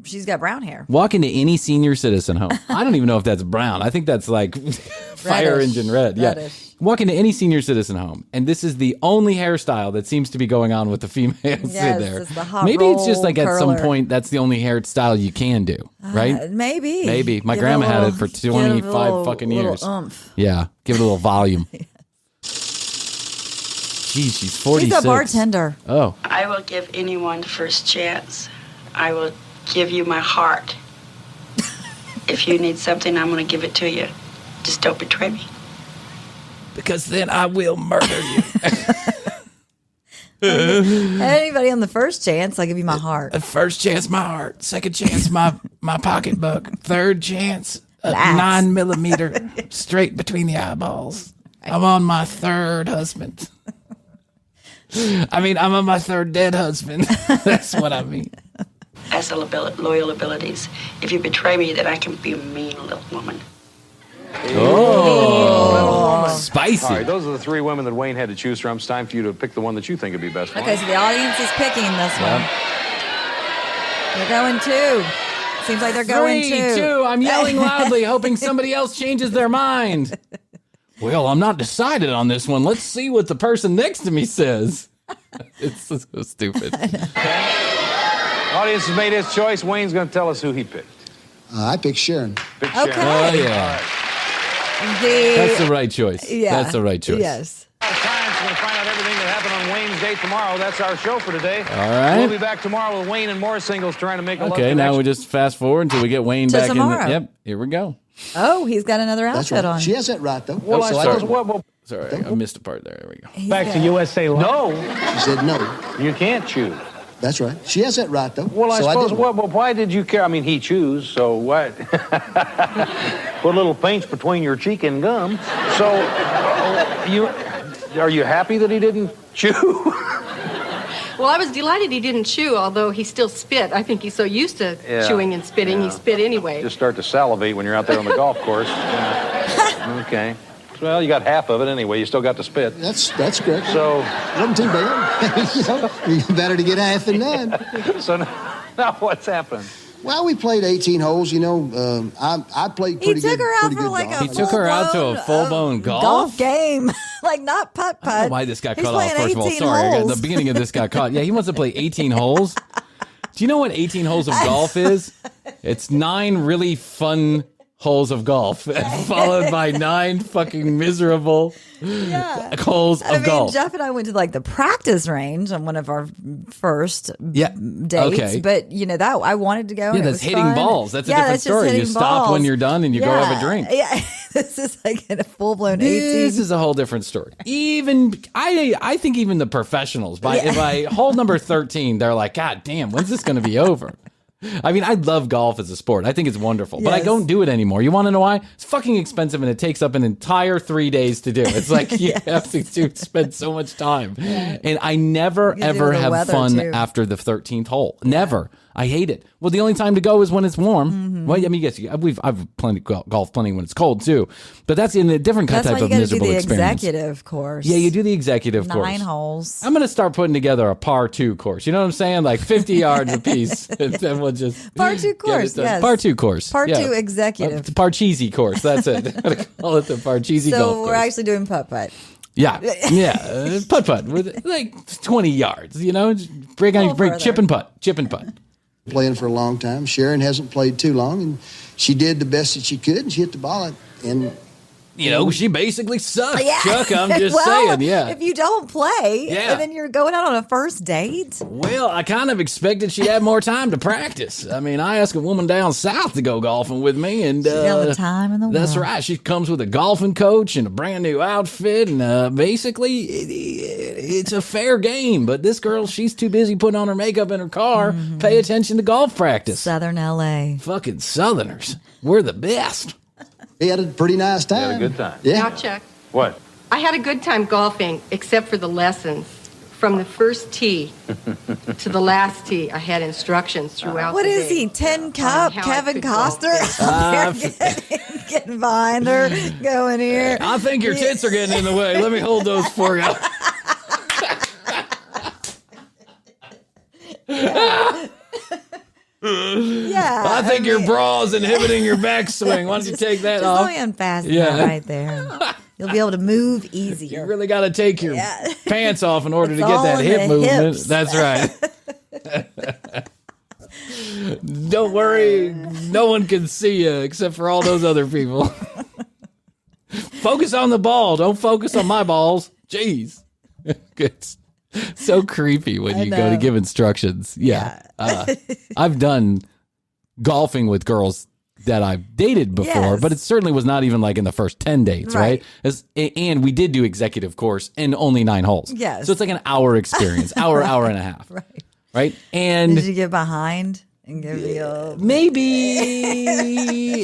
she's got brown hair. Walk into any senior citizen home. I don't even know if that's brown. I think that's like fire engine red. Reddish. Yeah. Walk into any senior citizen home, and this is the only hairstyle that seems to be going on with the females in there. It's the hot Maybe it's just like curler. at some point that's the only hairstyle you can do, right? Maybe. Maybe. My grandma had it for 25 fucking years. Yeah. Give it a little volume. Geez, she's 46. She's a bartender. Oh. I will give anyone the first chance. I will give you my heart. If you need something, I'm going to give it to you. Just don't betray me. Because then I will murder you. Anybody on the first chance, I'll give you my heart. First chance, my heart. Second chance, my pocketbook. Third chance, a 9mm straight between the eyeballs. I'm on my third husband. I mean, I'm on my third dead husband. That's what I mean. As loyal abilities. If you betray me, then I can be a mean little woman. Oh, spicy. All right, those are the three women that Wayne had to choose from. It's time for you to pick the one that you think would be best. Okay, so the audience is picking this one. They're going 2. Seems like they're going 3, 2. I'm yelling loudly, hoping somebody else changes their mind. Well, I'm not decided on this one. Let's see what the person next to me says. It's so stupid. Audience has made his choice. Wayne's going to tell us who he picked. I picked Sharon. Pick Sharon. Oh, yeah. That's the right choice. Yeah. That's the right choice. Yes. Time, so we're going to find out everything that happened on Wayne's date tomorrow. That's our show for today. All right. We'll be back tomorrow with Wayne and more singles trying to make a love Okay, now connection. we just fast forward until we get Wayne back tomorrow. in. Yep, here we go. Oh, he's got another outfit on. She has that right, though. Well, I suppose Sorry, I missed a part there. There we go. Back to USA Live. No. She said no. You can't choose. That's right. She has that right, though. Well, I suppose, well, why did you care? I mean, he chews, so what? Put a little paint between your cheek and gum. So, are you happy that he didn't chew? Well, I was delighted he didn't chew, although he still spit. I think he's so used to chewing and spitting, he spit anyway. Just start to salivate when you're out there on the golf course. Okay. Well, you got half of it anyway. You still got to spit. That's correct. So, wasn't too bad. Better to get half than none. So now what's happened? Well, we played 18 holes. You know, I played pretty good. He took her out pretty for good like golf. a He took her out to a full-blown golf game. Like, not putt-putt. I don't know why this got He's cut off, playing first of all. 18 Sorry, holes. the beginning of this got caught. Yeah, he wants to play 18 holes. Do you know what 18 holes of golf is? It's 9 really fun holes of golf, followed by 9 fucking miserable holes of golf. Jeff and I went to like the practice range on one of our first dates. Okay. But you know that I wanted to go. Yeah, that's hitting balls. That's a different story. You stop when you're done and you go have a drink. Yeah, this is like a full blown 18. This is a whole different story. Even I think even the professionals by hole number 13, they're like, God damn, when's this going to be over? I mean, I love golf as a sport. I think it's wonderful, but I don't do it anymore. You want to know why? It's fucking expensive, and it takes up an entire 3 days to do. It's like you have to spend so much time. And I never, ever have fun after the 13th hole. Never. I hate it. Well, the only time to go is when it's warm. Mm-hmm. Well, I mean, yes, I've plenty golf plenty when it's cold too, but that's in a different type of miserable experience. That's why you got to do the executive course. Yeah, you do the executive 9 course. 9 holes. I'm going to start putting together a par 2 course. You know what I'm saying? Like 50 yards apiece, and then we'll just par 2 course. Yes, par 2 course. Par 2 executive. Parcheesi course. That's it. I'm going to call it the Parcheesi golf course. So we're actually doing putt-putt. Yeah, putt-putt with like 20 yards. You know, break chip and putt. Playing for a long time. Sharon hasn't played too long, and she did the best that she could, and she hit the ball. And you know, she basically sucks, Chuck. I'm just saying, if you don't play, and then you're going out on a first date. Well, I kind of expected she'd have more time to practice. I mean, I asked a woman down south to go golfing with me, and she got all the time in the world. That's right. She comes with a golfing coach and a brand new outfit, and basically, it's a fair game. But this girl, she's too busy putting on her makeup in her car. Mm-hmm. Pay attention to golf practice. Southern LA. Fucking Southerners. We're the best. He had a pretty nice time. He had a good time. Yeah. Now, Chuck. What? I had a good time golfing, except for the lessons. From the first tee to the last tee, I had instructions throughout What the is day he, 10 Cup, Kevin Costner? Getting behind her, going here. I think your tits are getting in the way. Let me hold those for you. Yeah. I think your bra is inhibiting your backswing. Why don't you take that off? Just let me unfasten that right there. You'll be able to move easier. You really got to take your pants off in order to get that hip movement. Hips. That's right. Don't worry. No one can see you except for all those other people. Focus on the ball. Don't focus on my balls. Jeez. It's so creepy when you go to give instructions. Yeah. I've done golfing with girls that I've dated before, but it certainly was not even like in the first 10 dates, right? And we did do executive course in only 9 holes. Yes. So it's like an hour experience, hour and a half. Right. And did you get behind and give the old... Maybe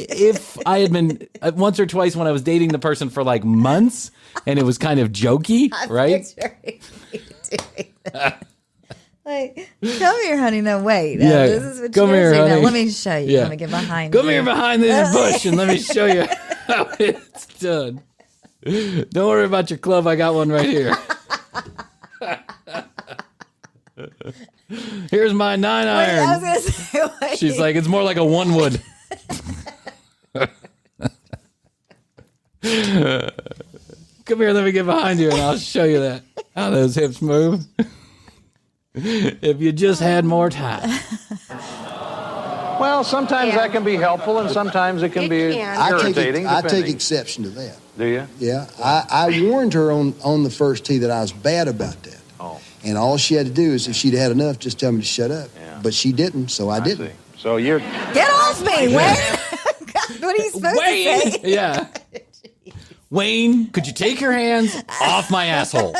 if I had been once or twice when I was dating the person for like months and it was kind of jokey, right? Like, come here, honey. No, wait. Yeah, this is what come you're here, saying. honey. Now, let me show you. Yeah. Let me get behind you. Come here behind this bush and let me show you how it's done. Don't worry about your club. I got one right here. Here's my 9-iron. I was gonna say, wait. She's like, it's more like a 1-wood. Come here, let me get behind you and I'll show you that. How those hips move. If you just had more time. Well, sometimes that can be helpful, and sometimes it can be irritating. I take exception to that. Do you? Yeah. I warned her on the first tee that I was bad about that. Oh. And all she had to do is, if she'd had enough, just tell me to shut up. Yeah. But she didn't, so I didn't. See. So you're... Get off me, Wayne! What are you supposed to say? Yeah. Wayne, could you take your hands off my asshole?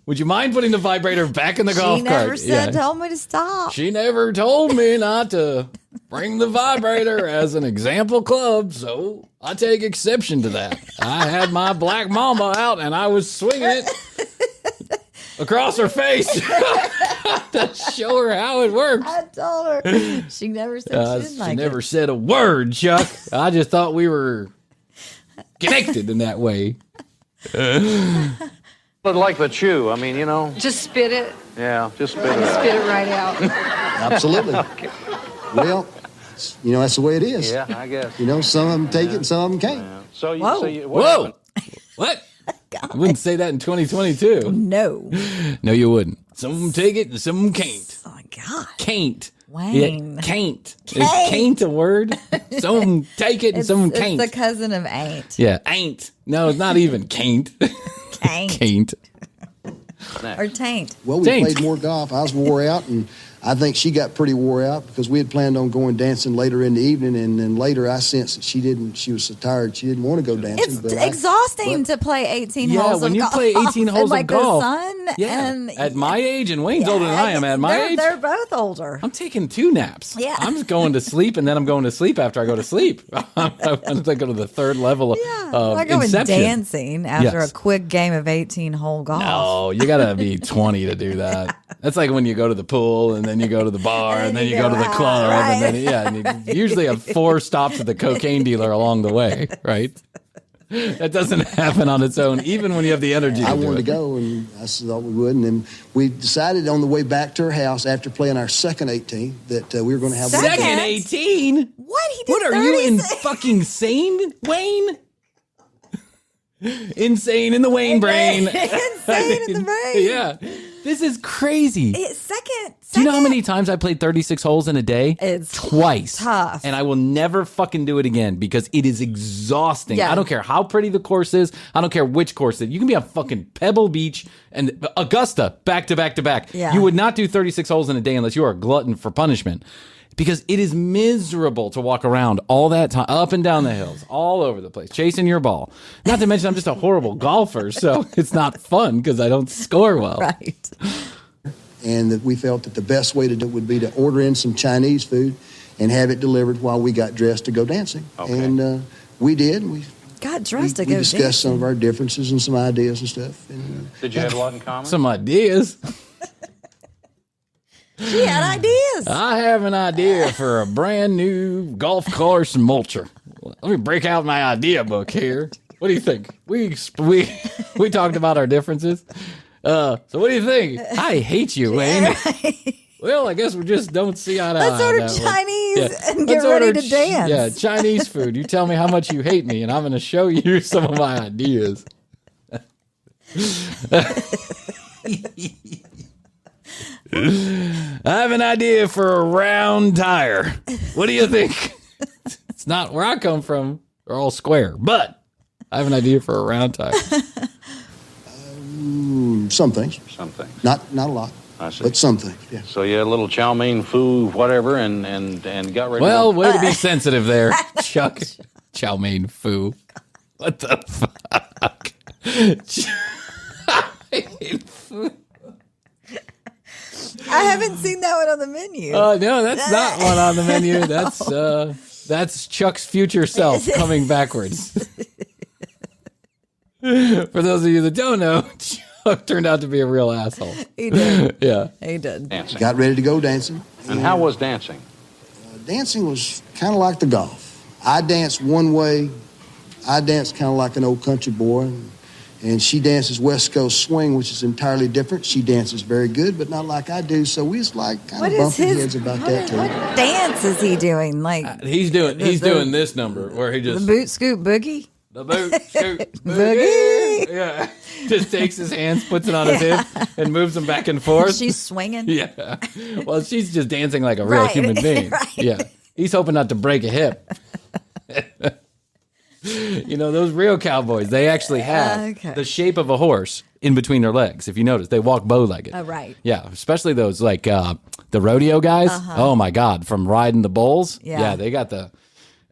Would you mind putting the vibrator back in the golf cart? She never told me to stop. She never told me not to bring the vibrator as an example club, so I take exception to that. I had my black mamba out, and I was swinging it across her face to show her how it works. I told her. She never said she didn't like it. She never said a word, Chuck. I just thought we were connected in that way. Like the chew. I mean, you know. Just spit it. Yeah, just spit it. Spit it right out. Absolutely. Okay. Well, you know, that's the way it is. Yeah, I guess. You know, some of them take it and some of them can't. Yeah. So you, Whoa. So you, Whoa. What? You wouldn't say that in 2022. No. No, you wouldn't. Some of them take it and some of them can't. Oh, my God. Can't. Wayne. Yeah, can't. Is can't a word? Some of them take it and some of them can't. It's the cousin of ain't. Yeah, ain't. No, it's not even can't. Can't. Or taint. Well, we played more golf. I was wore out, and I think she got pretty wore out because we had planned on going dancing later in the evening, and then later I sensed that she was so tired she didn't want to go dancing. It's exhausting to play 18 holes of golf. Yeah, when you play 18 holes like of golf. The sun and at my age, and Wayne's older than I am at my age. They're both older. I'm taking 2 naps. Yeah. I'm just going to sleep, and then I'm going to sleep after I go to sleep. I'm going to the third level of I go inception. dancing after a quick game of 18-hole golf. No, you got to be 20 to do that. That's like when you go to the pool, and then you go to the bar, and then you go to the club, and then and you usually have 4 stops at the cocaine dealer along the way, right? That doesn't happen on its own, even when you have the energy to I do wanted it. to go, and I thought we would. And then we decided on the way back to her house after playing our second 18 that we were going to have Second 18? What? He did What are 30 you in fucking sane, Wayne? Insane in the Wayne brain. Insane in the brain. Yeah. This is crazy. It's second. Do you know how many times I played 36 holes in a day? It's twice. Tough. And I will never fucking do it again because it is exhausting. Yeah. I don't care how pretty the course is. I don't care which course it is. You can be on fucking Pebble Beach and Augusta back to back to back. Yeah. You would not do 36 holes in a day unless you are a glutton for punishment. Because it is miserable to walk around all that time, up and down the hills, all over the place, chasing your ball. Not to mention I'm just a horrible golfer, so it's not fun because I don't score well. Right. And that we felt that the best way to do it would be to order in some Chinese food and have it delivered while we got dressed to go dancing. Okay. And we did. We got dressed to go We discussed some of our differences and some ideas and stuff. And, Did you have a lot in common? Some ideas. She had ideas. I have an idea for a brand new golf course mulcher. Let me break out my idea book here. What do you think? We talked about our differences. So what do you think? I hate you, Wayne. Right. Well, I guess we just don't see eye to eye. Let's order Chinese and get ready to dance. Yeah, Chinese food. You tell me how much you hate me, and I'm going to show you some of my ideas. I have an idea for a round tire. What do you think? It's not where I come from. They're all square, but I have an idea for a round tire. Some things. Some things. Not a lot. I see. But some things, yeah. So you had a little chow mein, foo, whatever, and got ready. Well, way to be sensitive there, Chuck. Chow mein foo. What the fuck? Chow mein foo. I haven't seen that one on the menu. No, that's not one on the menu. That's Chuck's future self coming backwards. For those of you that don't know, Chuck turned out to be a real asshole. He did. Yeah. He did. Dancing. Got ready to go dancing. And how was dancing? Dancing was kind of like the golf. I danced one way. I danced kind of like an old country boy. And she dances West Coast swing, which is entirely different. She dances very good, but not like I do. So we was like kind of bumping heads about that too. What dance is he doing? Like he's doing this number where he just the boot scoot boogie. The boot scoot boogie. Yeah, just takes his hands, puts it on his hip, and moves them back and forth. She's swinging. Yeah. Well, she's just dancing like a real human being. Right. Yeah. He's hoping not to break a hip. You know, those real cowboys, they actually have the shape of a horse in between their legs. If you notice, they walk bow-legged. Oh, right. Yeah, especially those like the rodeo guys. Oh, my God, from riding the bulls. Yeah, they got the,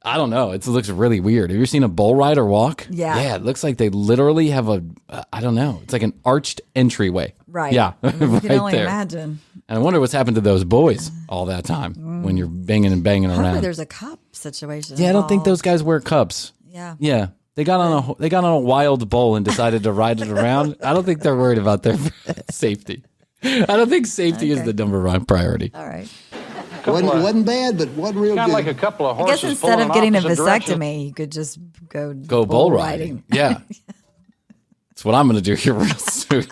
I don't know, it looks really weird. Have you seen a bull rider walk? Yeah. Yeah, it looks like they literally have I don't know, it's like an arched entryway. Right. Yeah, You right can only there. imagine. And I wonder what's happened to those boys all that time when you're banging and banging Hopefully around. there's a cup situation. Yeah, I don't think involved. those guys wear cups. Yeah. Yeah. They got on a wild bull and decided to ride it around. I don't think they're worried about their safety. I don't think safety is the number one priority. All right. Wasn't bad, but wasn't real Kind good. of like a couple of I horses. guess instead of pulling getting a opposite directions. vasectomy, you could just go Bull riding. Yeah. That's what I'm going to do here real soon.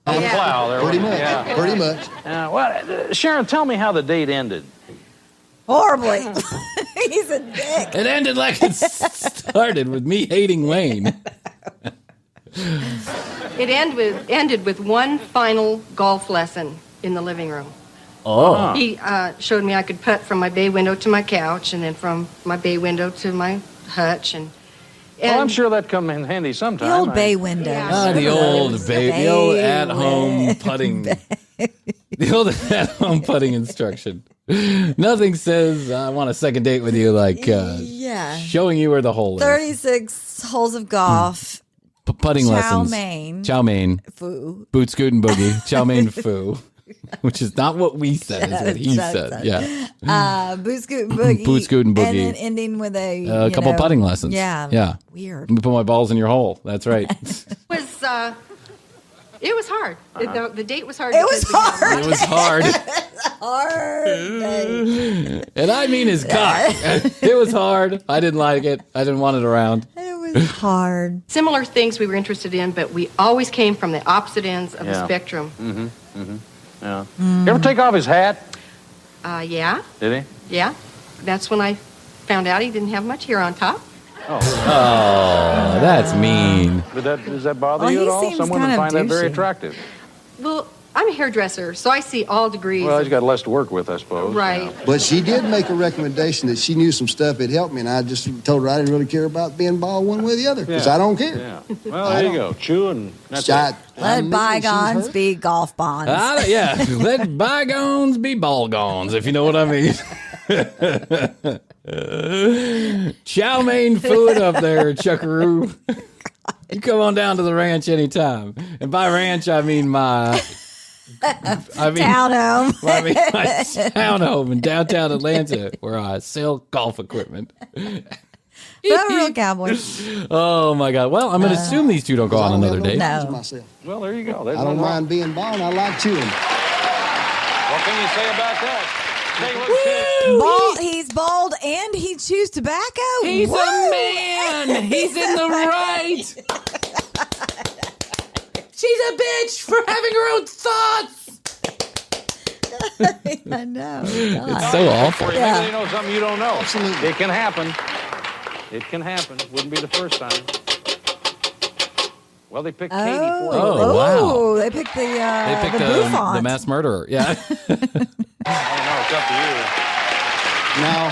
On the plow there. Pretty much. Yeah. Pretty much. Sharon, tell me how the date ended. Horribly. He's a dick. It ended like it started with me hating Wayne. It ended with one final golf lesson in the living room. Oh. He showed me I could putt from my bay window to my couch, and then from my bay window to my hutch, and Well, I'm sure that come in handy sometime. The old bay window. The old the old at-home putting. The old at-home putting instruction. Nothing says I want a second date with you like showing you where the hole is. 36 holes of golf. Putting lessons. Chow mein. Foo. Boot scoot and boogie. Chow mein foo. Which is not what we said, is what he said. Yeah. Boot scoot and boogie. Boot scoot and boogie. And then ending with a couple putting lessons. Yeah. Yeah. Weird. Let me put my balls in your hole. That's right. It was hard. The date was hard. It was hard. It was hard. Hard. And I mean his cock. It was hard. I didn't like it. I didn't want it around. It was hard. Similar things we were interested in, but we always came from the opposite ends of the spectrum. Mm-hmm. Mm-hmm. Yeah. You ever take off his hat? Yeah. Did he? Yeah. That's when I found out he didn't have much hair on top. Oh, that's mean. But does that bother you at all? Some women find that very attractive. Well, I'm a hairdresser, so I see all degrees. Well, he's got less to work with, I suppose. Right. But she did make a recommendation that she knew some stuff that helped me, and I just told her I didn't really care about being bald one way or the other, because I don't care. Yeah. Well, there you go. Chew and that's Let bygones be golf bonds. Yeah, let bygones be ballgones, if you know what I mean. Chow mein food up there, Chuckaroo. You come on down to the ranch anytime. And by ranch, I mean my townhome. I mean my townhome in downtown Atlanta, where I sell golf equipment. But I'm a real cowboy. Oh, my God. Well, I'm going to assume these two don't go on another date. No. Well, there you go. I don't mind being bald. I like chewing. What can you say about that? He's bald and he chews tobacco? He's a man. He's in the right. She's a bitch for having her own thoughts. I know. It's so awful. Maybe they know something you don't know. Absolutely. It can happen. It can happen. Wouldn't be the first time. Well, they picked Katie for you. Oh, wow. They picked the mass murderer. Yeah. I don't know. It's up to you. No,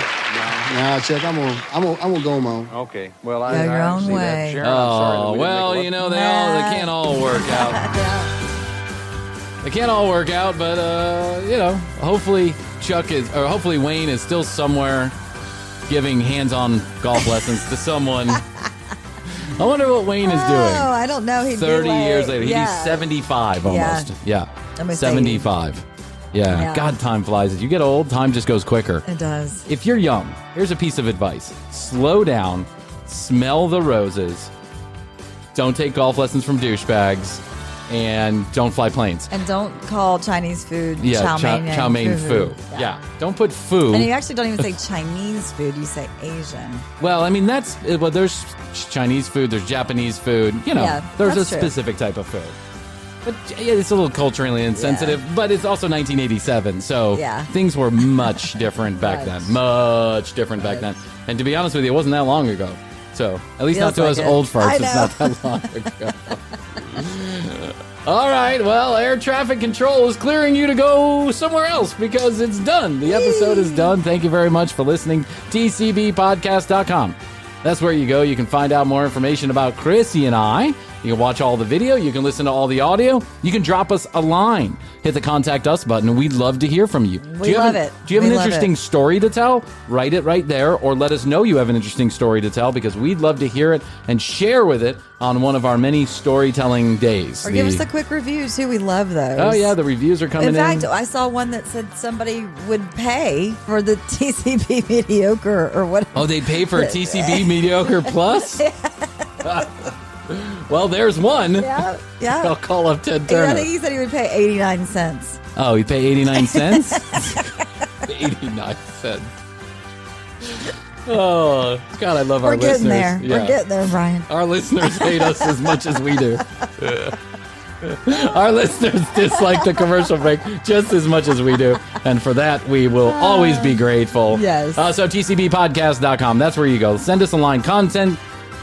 Chuck, I'm gonna go on my own. Okay. Well, I your own see way. that. Sharon, Oh, I'm sorry well, that you know, they can't all work out. They can't all work out, but, hopefully hopefully Wayne is still somewhere giving hands-on golf lessons to someone. I wonder what Wayne is doing. Oh, I don't know. 30 years later. Yeah. He's 75 almost. Yeah. Almost 75. Yeah. God, time flies. As you get old, time just goes quicker. It does. If you're young, here's a piece of advice. Slow down, smell the roses, don't take golf lessons from douchebags, and don't fly planes. And don't call Chinese food chow mein foo. Yeah. Don't put foo. And you actually don't even say Chinese food, you say Asian. Well, I mean, there's Chinese food, there's Japanese food. There's a specific type of food. But it's a little culturally insensitive, but it's also 1987, so things were much different back then. Much different back then. And to be honest with you, it wasn't that long ago. So, at least not to us old farts, it's not that long ago. All right, well, air traffic control is clearing you to go somewhere else because it's done. The episode is done. Thank you very much for listening. TCBpodcast.com. That's where you go. You can find out more information about Krissy and I. You can watch all the video. You can listen to all the audio. You can drop us a line. Hit the Contact Us button, and we'd love to hear from you. We love it. Do you have an interesting story to tell? Write it right there, or let us know you have an interesting story to tell, because we'd love to hear it and share with it on one of our many storytelling days. Or give us a quick review, too. We love those. Oh, yeah, the reviews are coming in. In fact, I saw one that said somebody would pay for the TCB Mediocre or whatever. Oh, they'd pay for TCB Mediocre Plus? Well, there's one. Yeah. I'll call up Ted Turner. I think he said he would pay 89 cents. Oh, he'd pay 89 cents? 89 cents. Oh, God, I love our listeners. We're getting there. Yeah. We're getting there, Brian. Our listeners hate us as much as we do. Our listeners dislike the commercial break just as much as we do. And for that, we will always be grateful. Yes. So tcbpodcast.com. That's where you go. Send us a line. Content,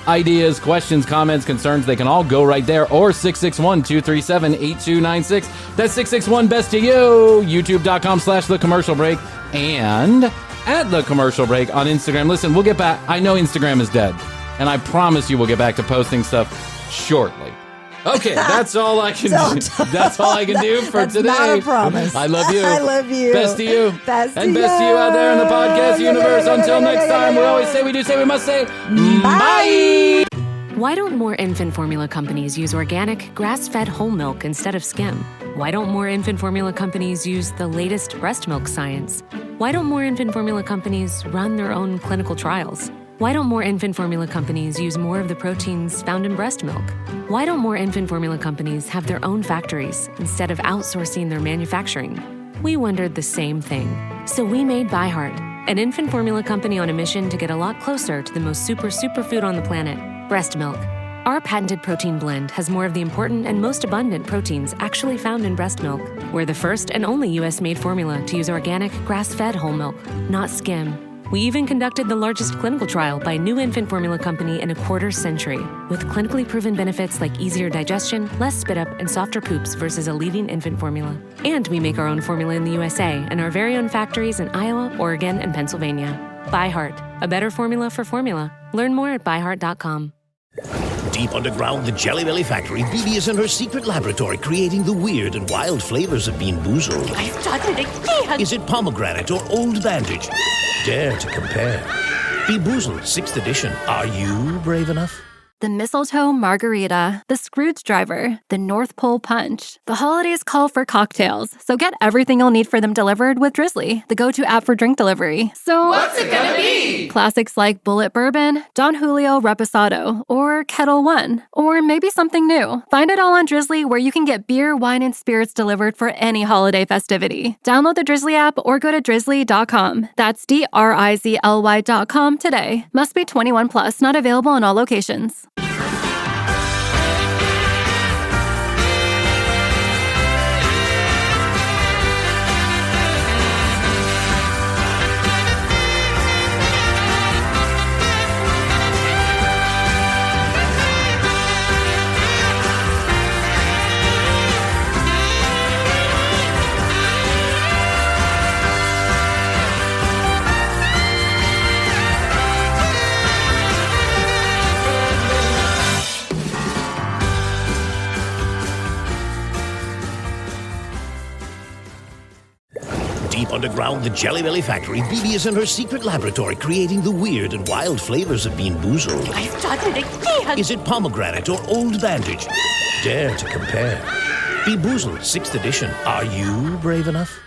ideas, questions, comments, concerns, they can all go right there. Or 661-237-8296. That's 661-BEST-TO-YOU. YouTube.com/The Commercial Break. And at The Commercial Break on Instagram. Listen, we'll get back. I know Instagram is dead. And I promise you we'll get back to posting stuff shortly. Okay, that's all I can do. That's all I can do for today. Not a promise. I love you. I love you. Best to you. Best and to best to you out there in the podcast universe. Until next time, we always say, we do say, we must say, bye. Why don't more infant formula companies use organic, grass-fed whole milk instead of skim? Why don't more infant formula companies use the latest breast milk science? Why don't more infant formula companies run their own clinical trials? Why don't more infant formula companies use more of the proteins found in breast milk? Why don't more infant formula companies have their own factories instead of outsourcing their manufacturing? We wondered the same thing. So we made ByHeart, an infant formula company on a mission to get a lot closer to the most superfood on the planet, breast milk. Our patented protein blend has more of the important and most abundant proteins actually found in breast milk. We're the first and only U.S.-made formula to use organic, grass-fed whole milk, not skim. We even conducted the largest clinical trial by a new infant formula company in a quarter-century, with clinically proven benefits like easier digestion, less spit-up, and softer poops versus a leading infant formula. And we make our own formula in the USA and our very own factories in Iowa, Oregon, and Pennsylvania. ByHeart, a better formula for formula. Learn more at byheart.com. Deep underground the Jelly Belly factory, BB is in her secret laboratory creating the weird and wild flavors of Bean Boozled. I started again. Is it pomegranate or old bandage? Dare to compare. Bean Boozled 6th edition. Are you brave enough? the mistletoe margarita, the Scrooge driver, the North Pole punch. The holidays call for cocktails, so get everything you'll need for them delivered with Drizzly, the go-to app for drink delivery. So what's it gonna be? Classics like Bullet Bourbon, Don Julio Reposado, or Kettle One, or maybe something new. Find it all on Drizzly, where you can get beer, wine, and spirits delivered for any holiday festivity. Download the Drizzly app or go to drizzly.com. That's DRIZLY.com today. Must be 21 plus, not available in all locations. Deep underground the Jelly Belly factory, BB is in her secret laboratory creating the weird and wild flavors of Bean Boozled. I've done it again! Is it pomegranate or old bandage? Dare to compare. Bean Boozled, 6th edition. Are you brave enough?